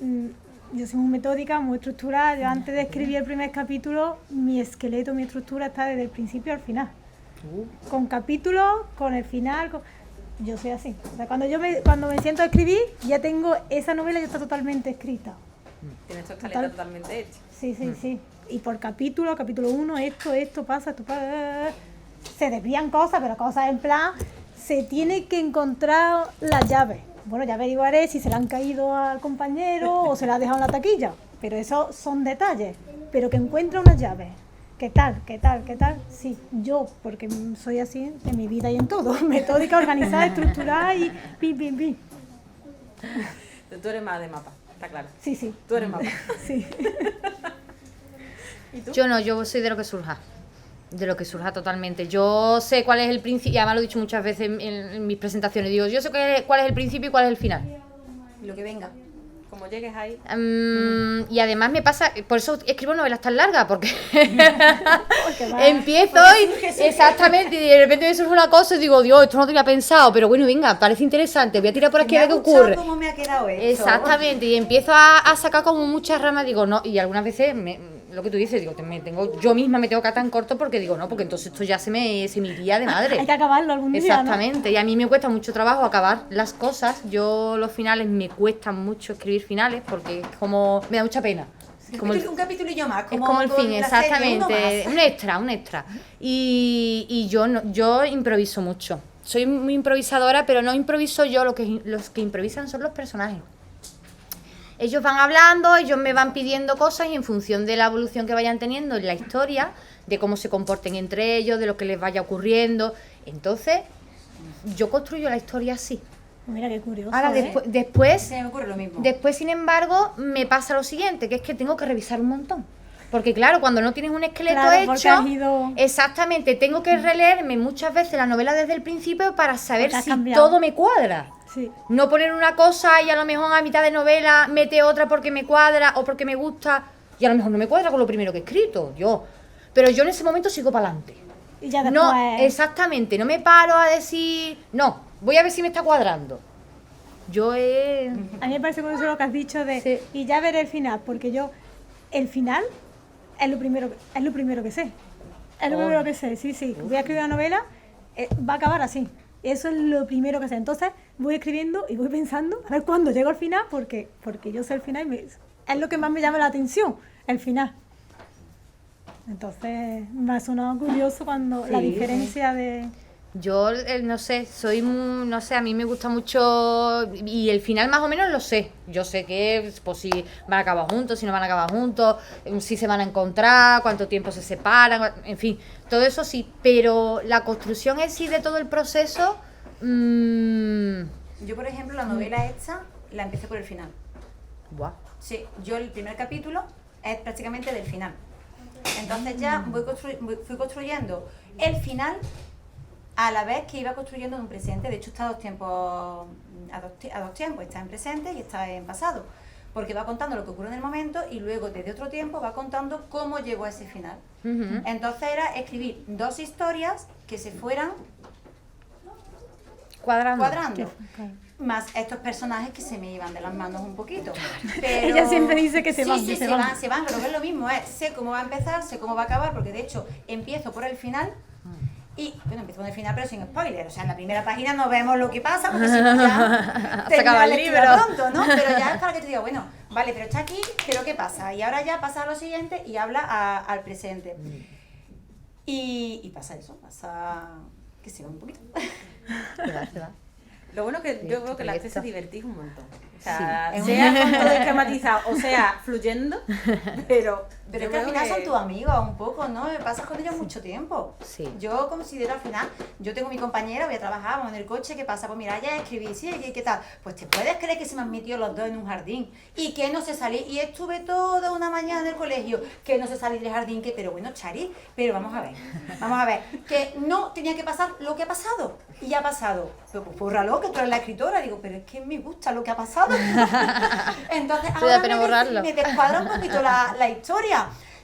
muy metódica, muy estructurada. Yo antes de escribir el primer capítulo, mi esqueleto, mi estructura está desde el principio al final. Con capítulos, con el final. Yo soy así. O sea, cuando me siento a escribir, ya tengo esa novela, ya está totalmente escrita. Tienes tu escaleta totalmente hecha. Sí. Y por capítulo 1, esto pasa, se desvían cosas, pero cosas en plan, se tiene que encontrar la llave. Bueno, ya averiguaré si se la han caído al compañero o se la ha dejado en la taquilla. Pero esos son detalles. Pero que encuentra una llave. ¿Qué tal? Sí, yo, porque soy así en mi vida y en todo. Metódica, organizada, estructurada y pim. Tú eres más de mapa, está claro. Sí. Tú eres mapa. Sí. ¿Y tú? Yo no, yo soy de lo que surja. De lo que surja totalmente. Yo sé cuál es el principio, y además lo he dicho muchas veces en mis presentaciones, digo, yo sé cuál es el principio y cuál es el final. Lo que venga. Como llegues ahí. Y además me pasa, por eso escribo novelas tan largas, porque va. empiezo Porque surge. exactamente, y de repente me surge una cosa y digo, Dios, esto no lo tenía pensado, pero bueno, venga, parece interesante, voy a tirar por aquí Me a ha ver qué gustado ocurre. cómo me ha quedado esto. Exactamente, y empiezo a sacar como muchas ramas, digo, no, y algunas veces, lo que tú dices, digo, yo misma me tengo que atar en corto porque digo, no, porque entonces esto ya se me iría de madre. Hay que acabarlo algún día, Exactamente, y a mí me cuesta mucho trabajo acabar las cosas. Yo los finales me cuestan mucho escribir finales porque es como me da mucha pena. Como Un capitulillo más, es como el con fin, la serie, exactamente, uno más. un extra. Y yo improviso mucho. Soy muy improvisadora, pero no improviso yo, los que improvisan son los personajes. Ellos van hablando, ellos me van pidiendo cosas y en función de la evolución que vayan teniendo en la historia, de cómo se comporten entre ellos, de lo que les vaya ocurriendo, entonces yo construyo la historia así. Mira qué curioso. Ahora ¿eh? después, Se me ocurre lo mismo. sin embargo, me pasa lo siguiente, que es que tengo que revisar un montón. Porque claro, cuando no tienes un esqueleto Claro, porque hecho, has ido- exactamente, tengo que releerme muchas veces la novela desde el principio para saber Porque has si cambiado. todo me cuadra. Sí. No poner una cosa y a lo mejor a mitad de novela mete otra porque me cuadra o porque me gusta y a lo mejor no me cuadra con lo primero que he escrito, Pero yo en ese momento sigo para adelante. Y ya después... No, exactamente, no me paro a decir, no, voy a ver si me está cuadrando. A mí me parece curioso lo que has dicho de... Sí. Y ya veré el final, porque yo... El final es lo primero que sé. Es lo primero que sé, sí. Voy a escribir una novela, va a acabar así. Eso es lo primero que sé. Entonces voy escribiendo y voy pensando a ver cuándo llego al final, porque yo sé el final y es lo que más me llama la atención, el final. Entonces me ha sonado curioso cuando la Sí. diferencia de... Yo no sé, no sé, a mí me gusta mucho y el final más o menos lo sé. Yo sé que pues si van a acabar juntos, si no van a acabar juntos, si se van a encontrar, cuánto tiempo se separan, en fin, todo eso sí, pero la construcción en sí de todo el proceso, Yo, por ejemplo, la novela esta, la empecé por el final. Buah. Sí, yo el primer capítulo es prácticamente del final. Entonces ya fui construyendo el final a la vez que iba construyendo en un presente. De hecho está a dos tiempos, está en presente y está en pasado. Porque va contando lo que ocurre en el momento y luego desde otro tiempo va contando cómo llegó a ese final. Entonces era escribir 2 historias que se fueran cuadrando. Claro. Más estos personajes que se me iban de las manos un poquito. Pero... Ella siempre dice que se sí, van, sí, que se van, pero es lo mismo, sé cómo va a empezar, sé cómo va a acabar, porque de hecho empiezo por el final y, bueno, empiezo por el final pero sin spoiler, o sea, en la primera página no vemos lo que pasa, porque si no ya Se acaba el lectura libro. pronto, ¿no? Pero ya es para que te diga, bueno, vale, pero está aquí, pero ¿qué pasa? Y ahora ya pasa a lo siguiente y habla al presente. Y pasa eso, pasa que se va un poquito. Se va. Lo bueno que Sí, yo creo que la proyecto. actriz se divertís un montón. O sea, Sí. sea con todo esquematizado, o sea, fluyendo, pero Pero yo es que al creo final son tus amigos un poco, ¿no? Pasas con ellos mucho tiempo. Sí. Yo considero al final, yo tengo mi compañera, voy a trabajar, vamos en el coche, ¿qué pasa? Pues mira, ya escribí, sí, ¿qué tal? Pues te puedes creer que se me han metido los dos en un jardín y que no sé salir, y estuve toda una mañana en el colegio, que no sé salir del jardín, pero bueno, Chari, pero vamos a ver, que no tenía que pasar lo que ha pasado, y ha pasado. Pero pues bórralo, que tú eres la escritora, digo, pero es que me gusta lo que ha pasado. Entonces Sí, da ahora pena borrarlo. me descuadra un poquito la historia.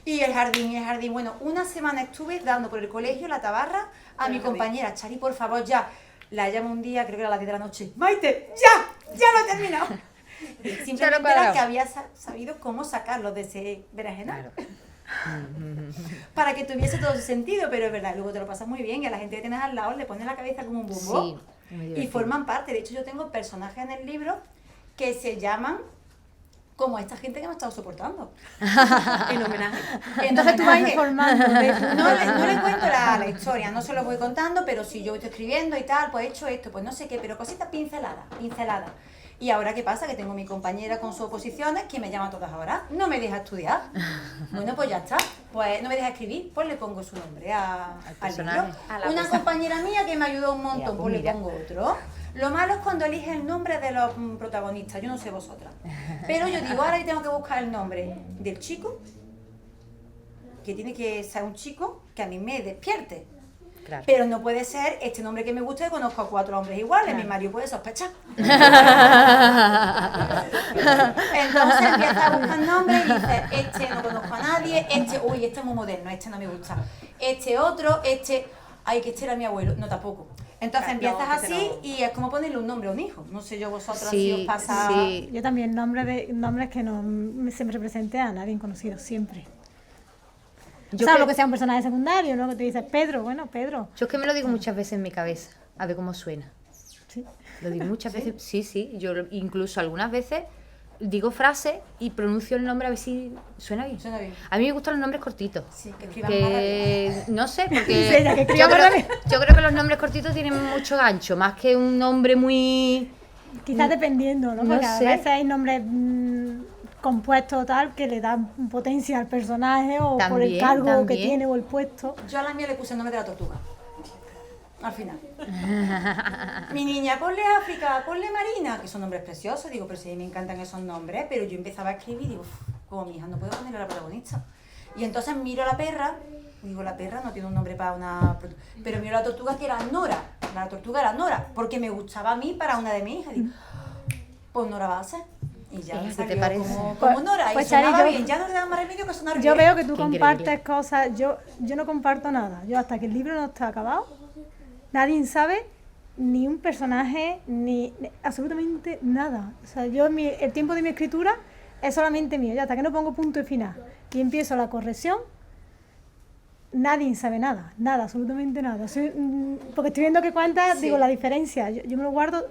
Y el jardín. Bueno, una semana estuve dando por el colegio la tabarra a mi compañera. Chari, por favor, ya. La llamo un día, creo que era a las 10 de la noche. Maite, ya lo he terminado. Simplemente era que había sabido cómo sacarlo de ese berenjenal. Para que tuviese todo su sentido, pero es verdad, luego te lo pasas muy bien y a la gente que tienes al lado le pones la cabeza como un bombo. Sí, muy Y divertido. forman parte. De hecho, yo tengo personajes en el libro que se llaman como esta gente que me ha estado soportando. en homenaje. Entonces tú vas informando de No le cuento la historia, no se lo voy contando, pero si yo estoy escribiendo y tal, pues he hecho esto, pues no sé qué, pero cositas pinceladas. Y ahora, ¿qué pasa? Que tengo mi compañera con sus oposiciones que me llama a todas horas. No me deja estudiar. Bueno, pues ya está. Pues no me deja escribir, pues le pongo su nombre al personaje. libro. A la Una persona. compañera mía que me ayudó un Ya, montón, pues pues le mira. pongo otro. Lo malo es cuando elige el nombre de los protagonistas, yo no sé vosotras. Pero yo digo, ahora yo tengo que buscar el nombre del chico, que tiene que ser un chico que a mí me despierte. Claro. Pero no puede ser este nombre que me gusta y conozco a 4 hombres iguales, mi marido puede sospechar. Entonces empieza a buscar nombres y dice, este no conozco a nadie, este es muy moderno, este no me gusta. Este otro, ay, que este era mi abuelo, no tampoco. Entonces Claro, empiezas no, que así no. y es como ponerle un nombre a un hijo. No sé yo vosotras Sí, si os pasa... sí. Yo también, nombres que no se me represente a nadie conocido, siempre. Yo Salvo que- que sea un personaje secundario, ¿no? Que tú dices, Pedro, bueno, Pedro. Yo es que me lo digo muchas veces en mi cabeza, a ver cómo suena. Sí. Lo digo muchas veces, sí. Yo incluso algunas veces digo frases y pronuncio el nombre a ver si suena bien. Suena bien. A mí me gustan los nombres cortitos. Sí, que escriban más rápido. Que no sé, porque Dice ella, que escriba yo, más creo, rápido. yo creo que los nombres cortitos tienen mucho gancho, más que un nombre muy... Quizás dependiendo, ¿no? No Porque a sé. veces hay nombres compuestos tal que le dan potencia al personaje o por el También, cargo que también. tiene o el puesto. Yo a la mía le puse el nombre de la tortuga. Al final. Mi niña, ponle África, ponle Marina, que son nombres preciosos. Digo, pero sí, me encantan esos nombres. Pero yo empezaba a escribir y digo, "Uf, como mi hija, no puedo ponerle a la protagonista". Y entonces miro a la perra, y digo, la perra no tiene un nombre para una... Pero miro a la tortuga que era Nora. La tortuga era Nora, porque me gustaba a mí para una de mis hijas. Digo, pues Nora va a ser. Y ya me ¿Qué te salió parece? como Pues- Nora. pues, y sonaba Chari, yo- bien, ya no le daba más remedio que sonar bien. Yo veo que tú Qué compartes increíble. cosas, yo no comparto nada. Yo hasta que el libro no está acabado, nadie sabe ni un personaje, ni absolutamente nada. O sea, el tiempo de mi escritura es solamente mío. Ya hasta que no pongo punto y final y empiezo la corrección, nadie sabe nada, absolutamente nada. Porque estoy viendo que cuentas, Sí. digo, la diferencia. Yo me lo guardo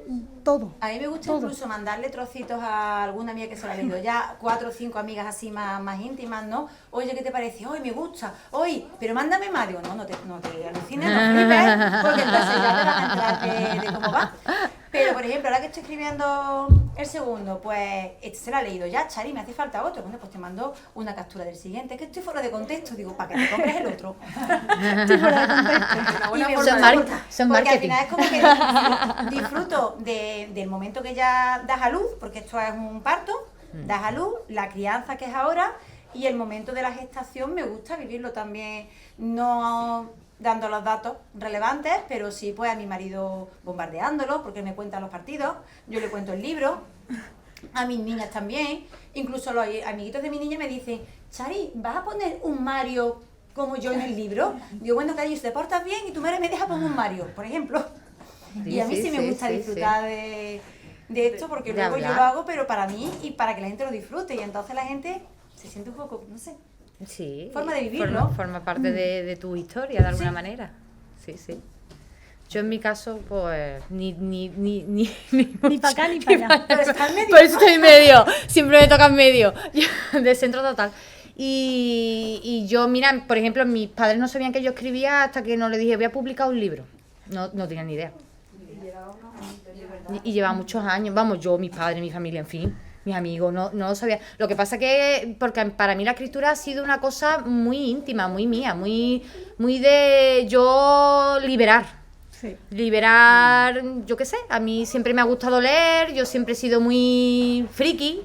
todo. A mí me gusta Todo. incluso mandarle trocitos a alguna amiga que se la ha leído, ya 4 o 5 amigas así más íntimas, ¿no? Oye, ¿qué te parece? Hoy me gusta, hoy, pero mándame más. Digo, no te alucines, no flipes, porque entonces ya te vas a enterar de cómo va. Pero, por ejemplo, ahora que estoy escribiendo El segundo, pues, este se lo ha leído ya, Chari, me hace falta otro. Bueno, pues te mando una captura del siguiente. Es que estoy fuera de contexto. Digo, para que te compres el otro. Estoy fuera de contexto. Una buena Y me forma Son, de- gusta, son porque marketing. al final es como que disfruto del momento que ya das a luz, porque esto es un parto, das a luz, la crianza que es ahora, y el momento de la gestación me gusta vivirlo también, no dando los datos relevantes, pero sí pues a mi marido bombardeándolo, porque me cuentan los partidos, yo le cuento el libro, a mis niñas también, incluso los amiguitos de mi niña me dicen, Chari, ¿vas a poner un Mario como yo en el libro? Digo, bueno, cariño, si te portas bien y tu madre me deja poner un Mario, por ejemplo. Y a mí sí, me gusta disfrutar de esto, porque De luego yo hablar. lo hago, pero para mí y para que la gente lo disfrute, y entonces la gente se siente un poco, no sé. Sí, Forma de vivirlo. forma parte de tu historia de alguna manera. Sí, sí. Yo en mi caso, pues, ni Ni para acá ni para allá. Pero está en medio. Por eso estoy en medio, siempre me toca en medio, de centro total. Y yo, mira, por ejemplo, mis padres no sabían que yo escribía hasta que no les dije, voy a publicar un libro. No tenían ni idea. Y llevaba muchos años, vamos, yo, mis padres, mi familia, en fin, mis amigos, no lo sabía. Lo que pasa que, porque para mí la escritura ha sido una cosa muy íntima, muy mía, muy de yo liberar. Sí. Liberar, yo qué sé, a mí siempre me ha gustado leer, yo siempre he sido muy friki.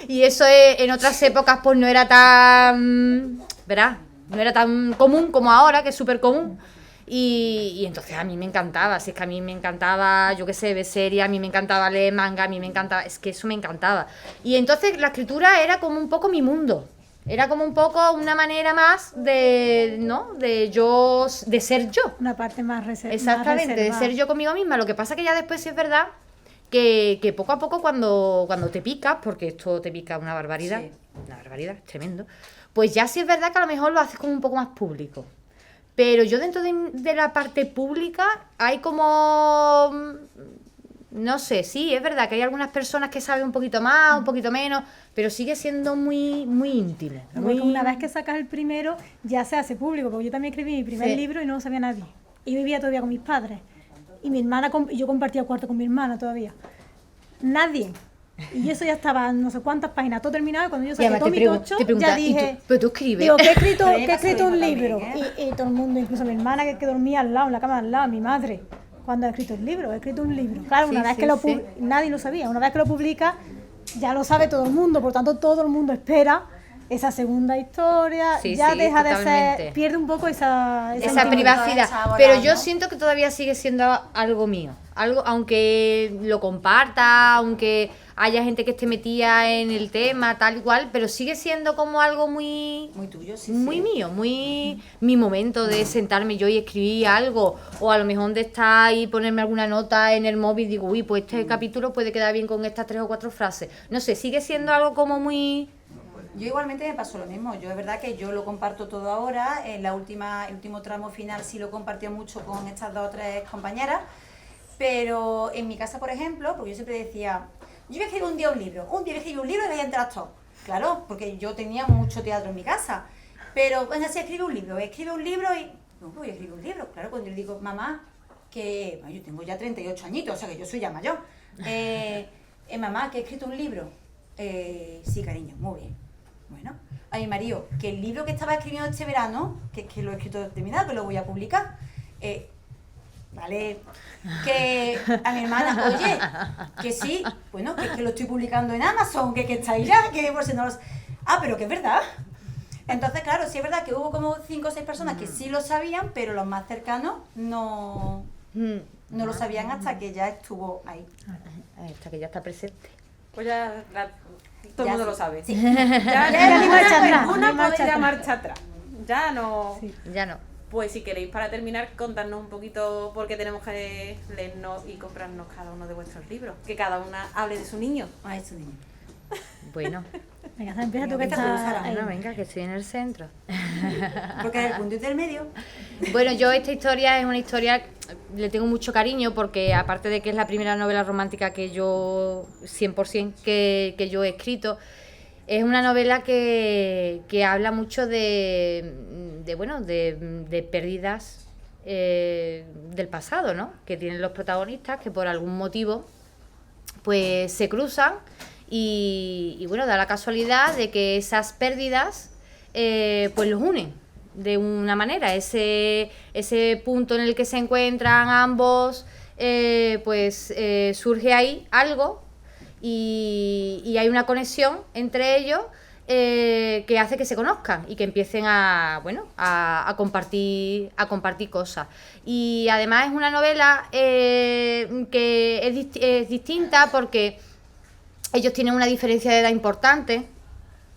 Y eso en otras épocas pues no era tan, ¿verdad? No era tan común como ahora, que es súper común. Y entonces a mí me encantaba, si es que a mí me encantaba, yo qué sé, ver series, a mí me encantaba leer manga, a mí me encantaba, es que eso me encantaba. Y entonces la escritura era como un poco mi mundo. Era como un poco una manera más de, ¿no? De ser yo. Una parte más Exactamente, de ser yo conmigo misma. Lo que pasa que ya después sí es verdad que poco a poco cuando te picas, porque esto te pica una barbaridad, Sí. una barbaridad, es tremendo, pues ya sí es verdad que a lo mejor lo haces como un poco más público. Pero yo dentro de la parte pública hay como, no sé, sí, es verdad que hay algunas personas que saben un poquito más, un poquito menos, pero sigue siendo muy, muy íntimo. Porque Muy... una vez que sacas el primero, ya se hace público, porque yo también escribí mi primer Sí. libro y no lo sabía nadie. Y vivía todavía con mis padres. Y mi hermana, yo compartía cuarto con mi hermana todavía. Nadie. Y eso ya estaba no sé cuántas páginas, todo terminado, y cuando yo Y saqué además todo mi tocho, te pregunta, ya dije... pero tú escribes. Digo, que he escrito, A mí me que he pasó escrito lo un mismo libro. también, Y todo el mundo, incluso mi hermana que dormía al lado, en la cama al lado, mi madre, cuando ha escrito el libro, he escrito un libro. Claro, una Sí, vez sí, que lo sí. nadie lo sabía, una vez que lo publica, ya lo sabe todo el mundo, por tanto todo el mundo espera esa segunda historia, Sí, ya sí, deja de totalmente. ser, pierde un poco esa Esa intimidad. privacidad, esa volar, pero yo ¿no? siento que todavía sigue siendo algo mío, algo, aunque lo comparta, aunque haya gente que esté metida en el tema, tal y cual, pero sigue siendo como algo muy, Muy tuyo, sí, muy sí. mío, muy mi momento de sentarme yo y escribir algo, o a lo mejor de estar y ponerme alguna nota en el móvil y digo, uy, pues este capítulo puede quedar bien con estas 3 o 4 frases, no sé, sigue siendo algo como muy... Yo igualmente me pasó lo mismo. Yo es verdad que yo lo comparto todo ahora. En el último tramo final sí lo compartí mucho con estas 2 o 3 compañeras. Pero en mi casa, por ejemplo, porque yo siempre decía, yo voy a escribir un día un libro y voy a entrar todos. Claro, porque yo tenía mucho teatro en mi casa. Pero bueno, así escribe un libro y... No, voy a escribir un libro. Claro, cuando yo le digo, mamá, que bueno, yo tengo ya 38 añitos, o sea que yo soy ya mayor. Mamá, que he escrito un libro. Sí, cariño, muy bien. Bueno, a mi marido, que el libro que estaba escribiendo este verano, que es que lo he escrito terminado, que lo voy a publicar, vale, que a mi hermana, oye, que sí, bueno, que lo estoy publicando en Amazon, que está ahí ya, que por si no los... Ah, pero que es verdad. Entonces, claro, sí es verdad que hubo como 5 o 6 personas que sí lo sabían, pero los más cercanos no lo sabían hasta que ya estuvo ahí. Hasta que ya está presente. Pues ya todo el Ya mundo sí. lo sabe. Sí. Ya, Ya ni marcha atrás, una ni marcha podéis atrás. marcha atrás. Ya no. Sí. Ya no. Pues si queréis, para terminar, contarnos un poquito por qué tenemos que leernos y comprarnos cada uno de vuestros libros. Que cada una hable de su niño. Ah, eso niño. Bueno, Venga, empieza tú que Empieza tú, estás Sara. ahí. bueno, venga, que estoy en el centro. Porque es el punto intermedio. Bueno, yo esta historia es una historia, le tengo mucho cariño porque aparte de que es la primera novela romántica que yo, 100%, que yo he escrito, es una novela que habla mucho de pérdidas del pasado, ¿no? Que tienen los protagonistas que por algún motivo pues se cruzan y bueno, da la casualidad de que esas pérdidas pues los unen de una manera. Ese punto en el que se encuentran ambos, pues surge ahí algo y hay una conexión entre ellos que hace que se conozcan y que empiecen a compartir cosas. Y además es una novela que es distinta porque ellos tienen una diferencia de edad importante,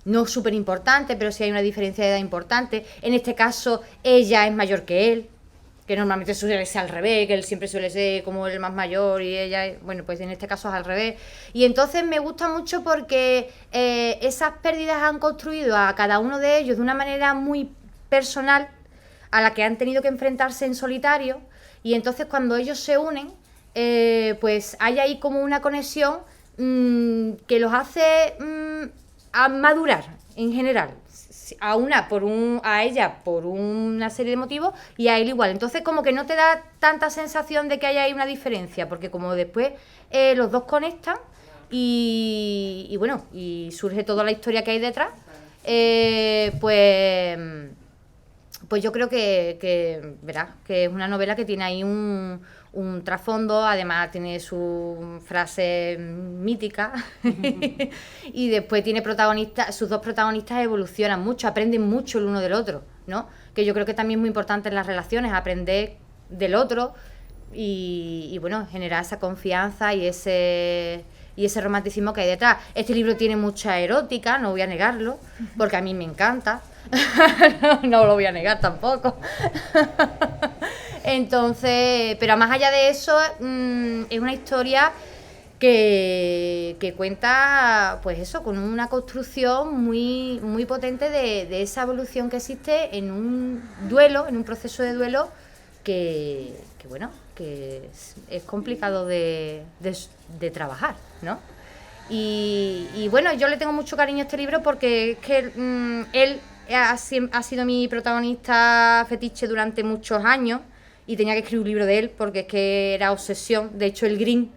no súper importante, pero sí hay una diferencia de edad importante. En este caso ella es mayor que él, que normalmente suele ser al revés, que él siempre suele ser como el más mayor y ella, bueno, pues en este caso es al revés. Y entonces me gusta mucho porque esas pérdidas han construido a cada uno de ellos de una manera muy personal, a la que han tenido que enfrentarse en solitario, y entonces cuando ellos se unen, pues hay ahí como una conexión que los hace a madurar en general. A ella por una serie de motivos y a él igual. Entonces como que no te da tanta sensación de que haya ahí una diferencia, porque como después los dos conectan y bueno, y surge toda la historia que hay detrás, pues yo creo que verás que es una novela que tiene ahí un trasfondo, además tiene su frase mítica y después tiene sus dos protagonistas evolucionan mucho, aprenden mucho el uno del otro, ¿no? Que yo creo que también es muy importante en las relaciones, aprender del otro y bueno, generar esa confianza y ese romanticismo que hay detrás. Este libro tiene mucha erótica, no voy a negarlo, porque a mí me encanta. No lo voy a negar tampoco. Entonces, pero más allá de eso, es una historia que cuenta, pues eso, con una construcción muy, muy potente de esa evolución que existe en un duelo, en un proceso de duelo que bueno, que es complicado de trabajar, ¿no? Y bueno, yo le tengo mucho cariño a este libro porque es que él ha sido mi protagonista fetiche durante muchos años y tenía que escribir un libro de él porque es que era obsesión. De hecho, el Green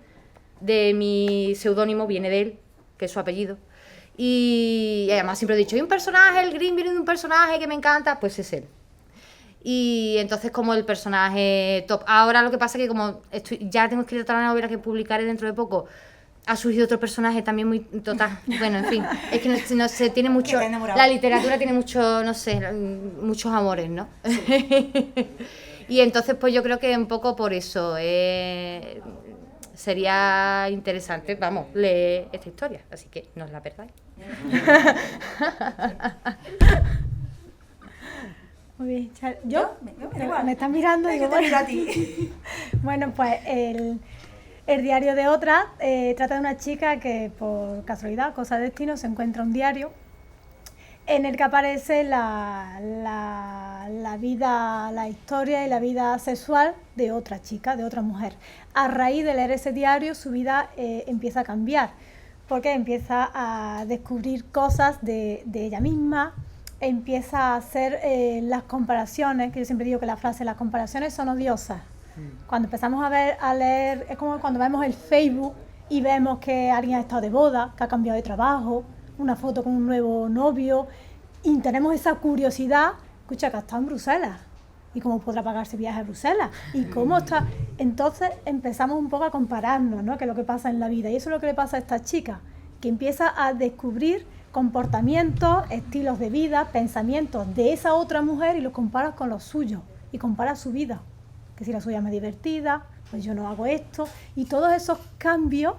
de mi seudónimo viene de él, que es su apellido. Y además siempre he dicho, hay un personaje, el Green viene de un personaje que me encanta, pues es él. Y entonces como el personaje top. Ahora lo que pasa es que como ya tengo escrita toda la novela que publicaré dentro de poco, ha surgido otro personaje también muy total. Bueno, en fin, es que no sé, tiene mucho. La literatura tiene mucho, no sé, muchos amores, ¿no? Sí. Y entonces, pues yo creo que un poco por eso sería interesante, vamos, leer esta historia. Así que no os la perdáis. Muy bien, ¿yo? Me estás mirando y digo, bueno, a ti. Bueno, pues el diario de otra trata de una chica que por casualidad, cosa de destino, se encuentra un diario en el que aparece la vida, la historia y la vida sexual de otra chica, de otra mujer. A raíz de leer ese diario, su vida empieza a cambiar, porque empieza a descubrir cosas de ella misma, empieza a hacer las comparaciones, que yo siempre digo que la frase, las comparaciones son odiosas. Cuando empezamos a leer, es como cuando vemos el Facebook y vemos que alguien ha estado de boda, que ha cambiado de trabajo, una foto con un nuevo novio, y tenemos esa curiosidad, escucha, que está en Bruselas, y cómo podrá pagarse viaje a Bruselas, y cómo está. Entonces empezamos un poco a compararnos, ¿no? Que es lo que pasa en la vida, y eso es lo que le pasa a esta chica, que empieza a descubrir comportamientos, estilos de vida, pensamientos de esa otra mujer y los compara con los suyos, y compara su vida. Que si la suya es más divertida, pues yo no hago esto, y todos esos cambios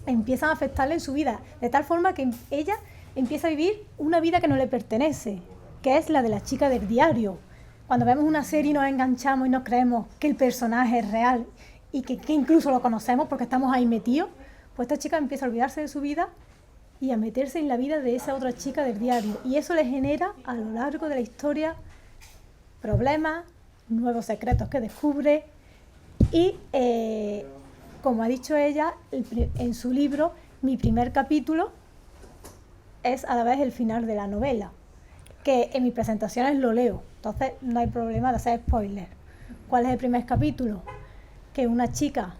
empiezan a afectarle en su vida, de tal forma que ella empieza a vivir una vida que no le pertenece, que es la de la chica del diario. Cuando vemos una serie y nos enganchamos y nos creemos que el personaje es real y que incluso lo conocemos porque estamos ahí metidos, pues esta chica empieza a olvidarse de su vida y a meterse en la vida de esa otra chica del diario, y eso le genera a lo largo de la historia problemas, nuevos secretos que descubre y como ha dicho ella en su libro, mi primer capítulo es a la vez el final de la novela, que en mis presentaciones lo leo, entonces no hay problema de hacer spoiler. ¿Cuál es el primer capítulo? Que una chica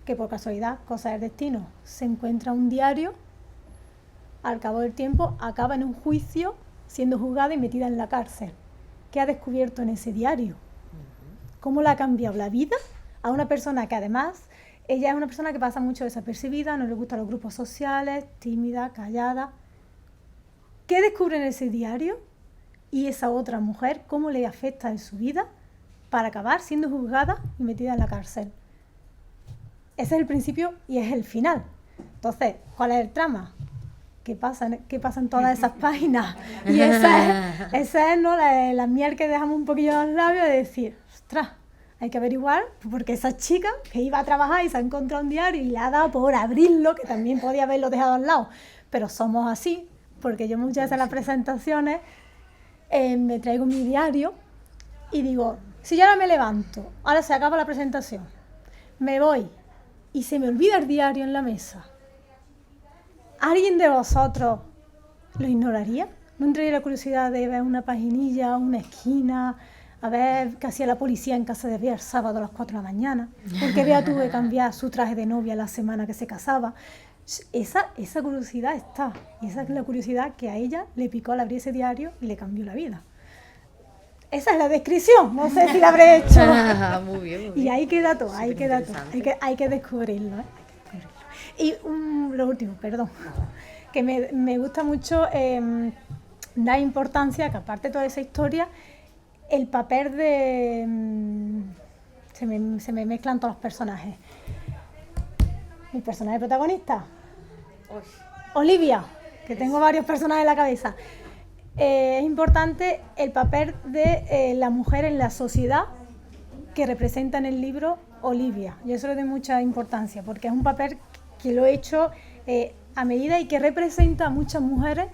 que por casualidad, cosa del destino, se encuentra un diario, al cabo del tiempo acaba en un juicio siendo juzgada y metida en la cárcel. ¿Qué ha descubierto en ese diario? ¿Cómo le ha cambiado la vida a una persona que además, ella es una persona que pasa mucho desapercibida, no le gustan los grupos sociales, tímida, callada? ¿Qué descubre en ese diario? Y esa otra mujer, ¿cómo le afecta en su vida para acabar siendo juzgada y metida en la cárcel? Ese es el principio y es el final. Entonces, ¿cuál es el trama? ¿Qué pasa en todas esas páginas? Y esa es ¿no? la miel que dejamos un poquillo en los labios de decir, ostras, hay que averiguar, porque esa chica que iba a trabajar y se ha encontrado un diario y le ha dado por abrirlo, que también podía haberlo dejado al lado, pero somos así, porque yo muchas veces en las presentaciones me traigo mi diario y digo, si yo ahora me levanto, ahora se acaba la presentación, me voy y se me olvida el diario en la mesa, ¿alguien de vosotros lo ignoraría? ¿No entraría la curiosidad de ver una paginilla, una esquina, a ver qué hacía la policía en casa de Bea el sábado a las 4 de la mañana? Porque Bea tuvo que cambiar su traje de novia la semana que se casaba. Esa curiosidad está. Y esa es la curiosidad que a ella le picó al abrir ese diario y le cambió la vida. Esa es la descripción, no sé si la habré hecho. Muy bien, muy bien. Y ahí queda todo, hay que Superinteresante. hay que descubrirlo, ¿eh? Y lo último, perdón, que me gusta mucho dar importancia, que aparte de toda esa historia, el papel de... se me mezclan todos los personajes. Mi personaje protagonista, Olivia, que tengo varios personajes en la cabeza. Es importante el papel de la mujer en la sociedad que representa en el libro Olivia. Yo eso le doy mucha importancia, porque es un papel que lo he hecho a medida y que representa a muchas mujeres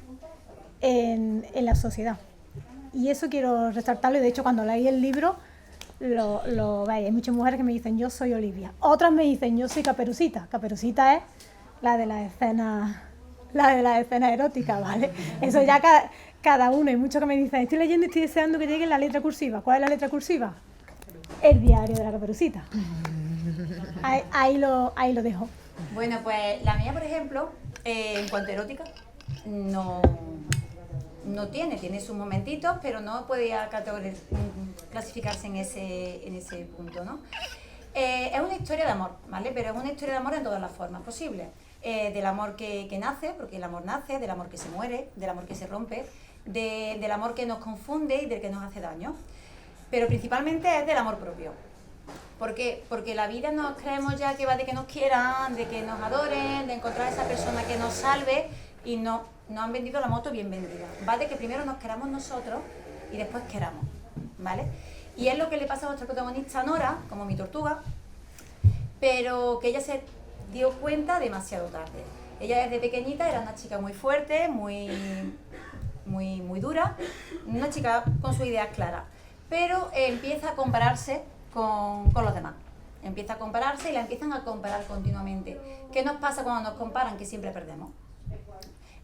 en la sociedad. Y eso quiero resaltarlo, y de hecho cuando leí el libro lo veis. Hay muchas mujeres que me dicen yo soy Olivia, otras me dicen yo soy Caperucita. Caperucita es la de las escenas eróticas, ¿vale? Eso ya cada uno. Hay muchos que me dicen estoy leyendo y estoy deseando que llegue la letra cursiva. ¿Cuál es la letra cursiva? El diario de la Caperucita. Ahí lo dejo. Bueno, pues la mía, por ejemplo, en cuanto a erótica, no tiene sus momentitos, pero no podía clasificarse en ese punto, ¿no? Es una historia de amor, ¿vale? Pero es una historia de amor en todas las formas posibles. Del amor que nace, porque el amor nace, del amor que se muere, del amor que se rompe, del amor que nos confunde y del que nos hace daño. Pero principalmente es del amor propio. ¿Por qué? Porque la vida nos creemos ya que va de que nos quieran, de que nos adoren, de encontrar a esa persona que nos salve, y no han vendido la moto bien vendida. Va de que primero nos queramos nosotros y después queramos, ¿vale? Y es lo que le pasa a nuestra protagonista Nora, como mi tortuga, pero que ella se dio cuenta demasiado tarde. Ella desde pequeñita era una chica muy fuerte, muy dura, una chica con sus ideas claras, pero empieza a compararse con los demás. Empieza a compararse y la empiezan a comparar continuamente. ¿Qué nos pasa cuando nos comparan? Que siempre perdemos.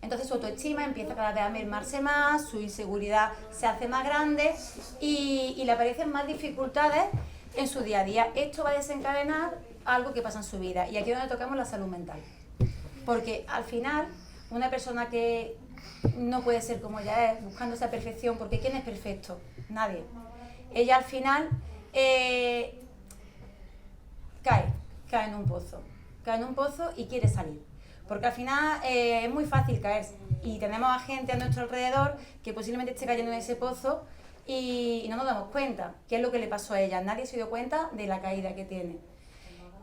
Entonces su autoestima empieza cada vez a mermarse más, su inseguridad se hace más grande y le aparecen más dificultades en su día a día. Esto va a desencadenar algo que pasa en su vida, y aquí es donde tocamos la salud mental. Porque al final, una persona que no puede ser como ella es, buscando esa perfección, porque ¿quién es perfecto? Nadie. Ella al final cae en un pozo y quiere salir. Porque al final es muy fácil caer, y tenemos a gente a nuestro alrededor que posiblemente esté cayendo en ese pozo y no nos damos cuenta qué es lo que le pasó a ella. Nadie se dio cuenta de la caída que tiene.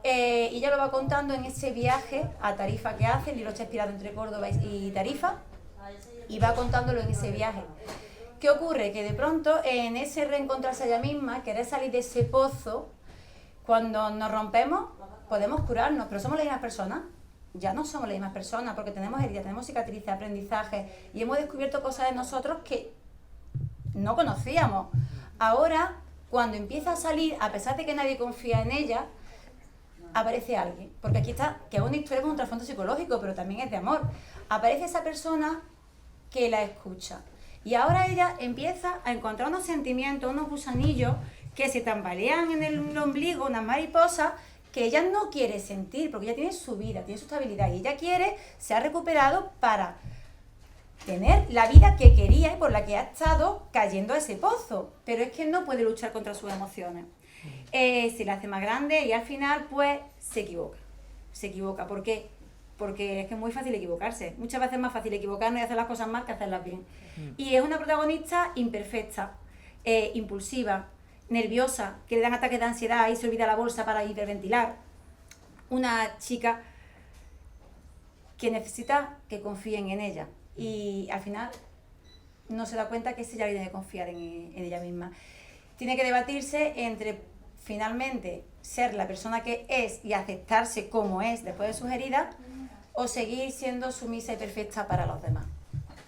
Y ella lo va contando en ese viaje a Tarifa que hace. El libro está inspirado entre Córdoba y Tarifa, y va contándolo en ese viaje. ¿Qué ocurre? Que de pronto en ese reencontrarse a ella misma, querer salir de ese pozo, cuando nos rompemos podemos curarnos, pero somos las mismas personas. Ya no somos las mismas personas, porque tenemos heridas, tenemos cicatrices, aprendizajes, y hemos descubierto cosas de nosotros que no conocíamos. Ahora, cuando empieza a salir, a pesar de que nadie confía en ella, aparece alguien, porque aquí está, que es una historia con un trasfondo psicológico, pero también es de amor. Aparece esa persona que la escucha, y ahora ella empieza a encontrar unos sentimientos, unos gusanillos que se tambalean en el ombligo, unas mariposas que ella no quiere sentir, porque ella tiene su vida, tiene su estabilidad, y ella quiere, se ha recuperado para tener la vida que quería y por la que ha estado cayendo a ese pozo, pero es que no puede luchar contra sus emociones. Se la hace más grande y al final pues se equivoca. ¿Por qué? Porque es que es muy fácil equivocarse, muchas veces es más fácil equivocarnos y hacer las cosas mal que hacerlas bien. Y es una protagonista imperfecta, impulsiva, nerviosa, que le dan ataques de ansiedad y se olvida la bolsa para hiperventilar. Una chica que necesita que confíen en ella y al final no se da cuenta que ella tiene que confiar en ella misma. Tiene que debatirse entre finalmente ser la persona que es y aceptarse como es después de sus heridas, o seguir siendo sumisa y perfecta para los demás.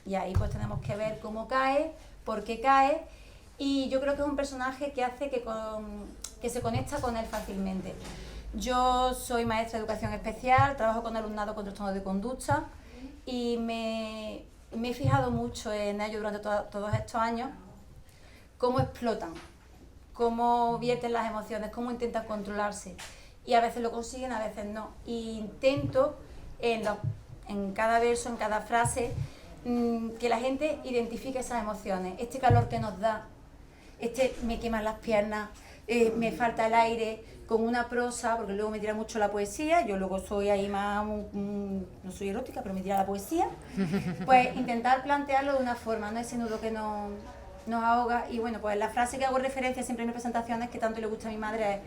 Y ahí pues tenemos que ver cómo cae, por qué cae, y yo creo que es un personaje que hace que se conecta con él fácilmente. Yo soy maestra de educación especial, trabajo con alumnado con trastornos de conducta y me he fijado mucho en ellos durante todos estos años, cómo explotan, cómo vierten las emociones, cómo intentan controlarse, y a veces lo consiguen, a veces no. Y intento en cada verso, en cada frase, que la gente identifique esas emociones, este calor que nos da, me queman las piernas, me falta el aire, con una prosa, porque luego me tira mucho la poesía, yo luego soy ahí más, no soy erótica, pero me tira la poesía, pues intentar plantearlo de una forma, no ese nudo que nos ahoga. Y bueno, pues la frase que hago referencia siempre en mis presentaciones, que tanto le gusta a mi madre, es: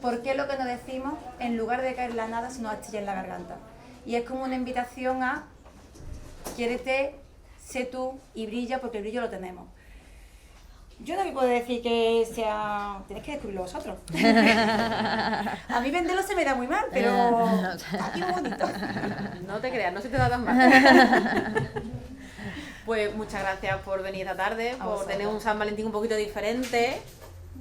¿por qué lo que nos decimos, en lugar de caer en la nada, se nos astilla en la garganta? Y es como una invitación a quiérete, sé tú y brilla, porque el brillo lo tenemos. Yo no me puedo decir que sea... Tienes que descubrirlo vosotros. A mí venderlo se me da muy mal, pero aquí muy bonito. No te creas, no se te da tan mal. Pues muchas gracias por venir esta tarde, por tener un San Valentín un poquito diferente,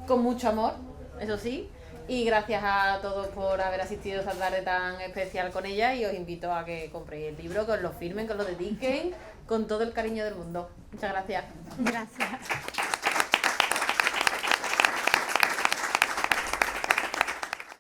con mucho amor, eso sí. Y gracias a todos por haber asistido esta tarde tan especial con ella, y os invito a que compréis el libro, que os lo firmen, que os lo dediquen, con todo el cariño del mundo. Muchas gracias. Gracias.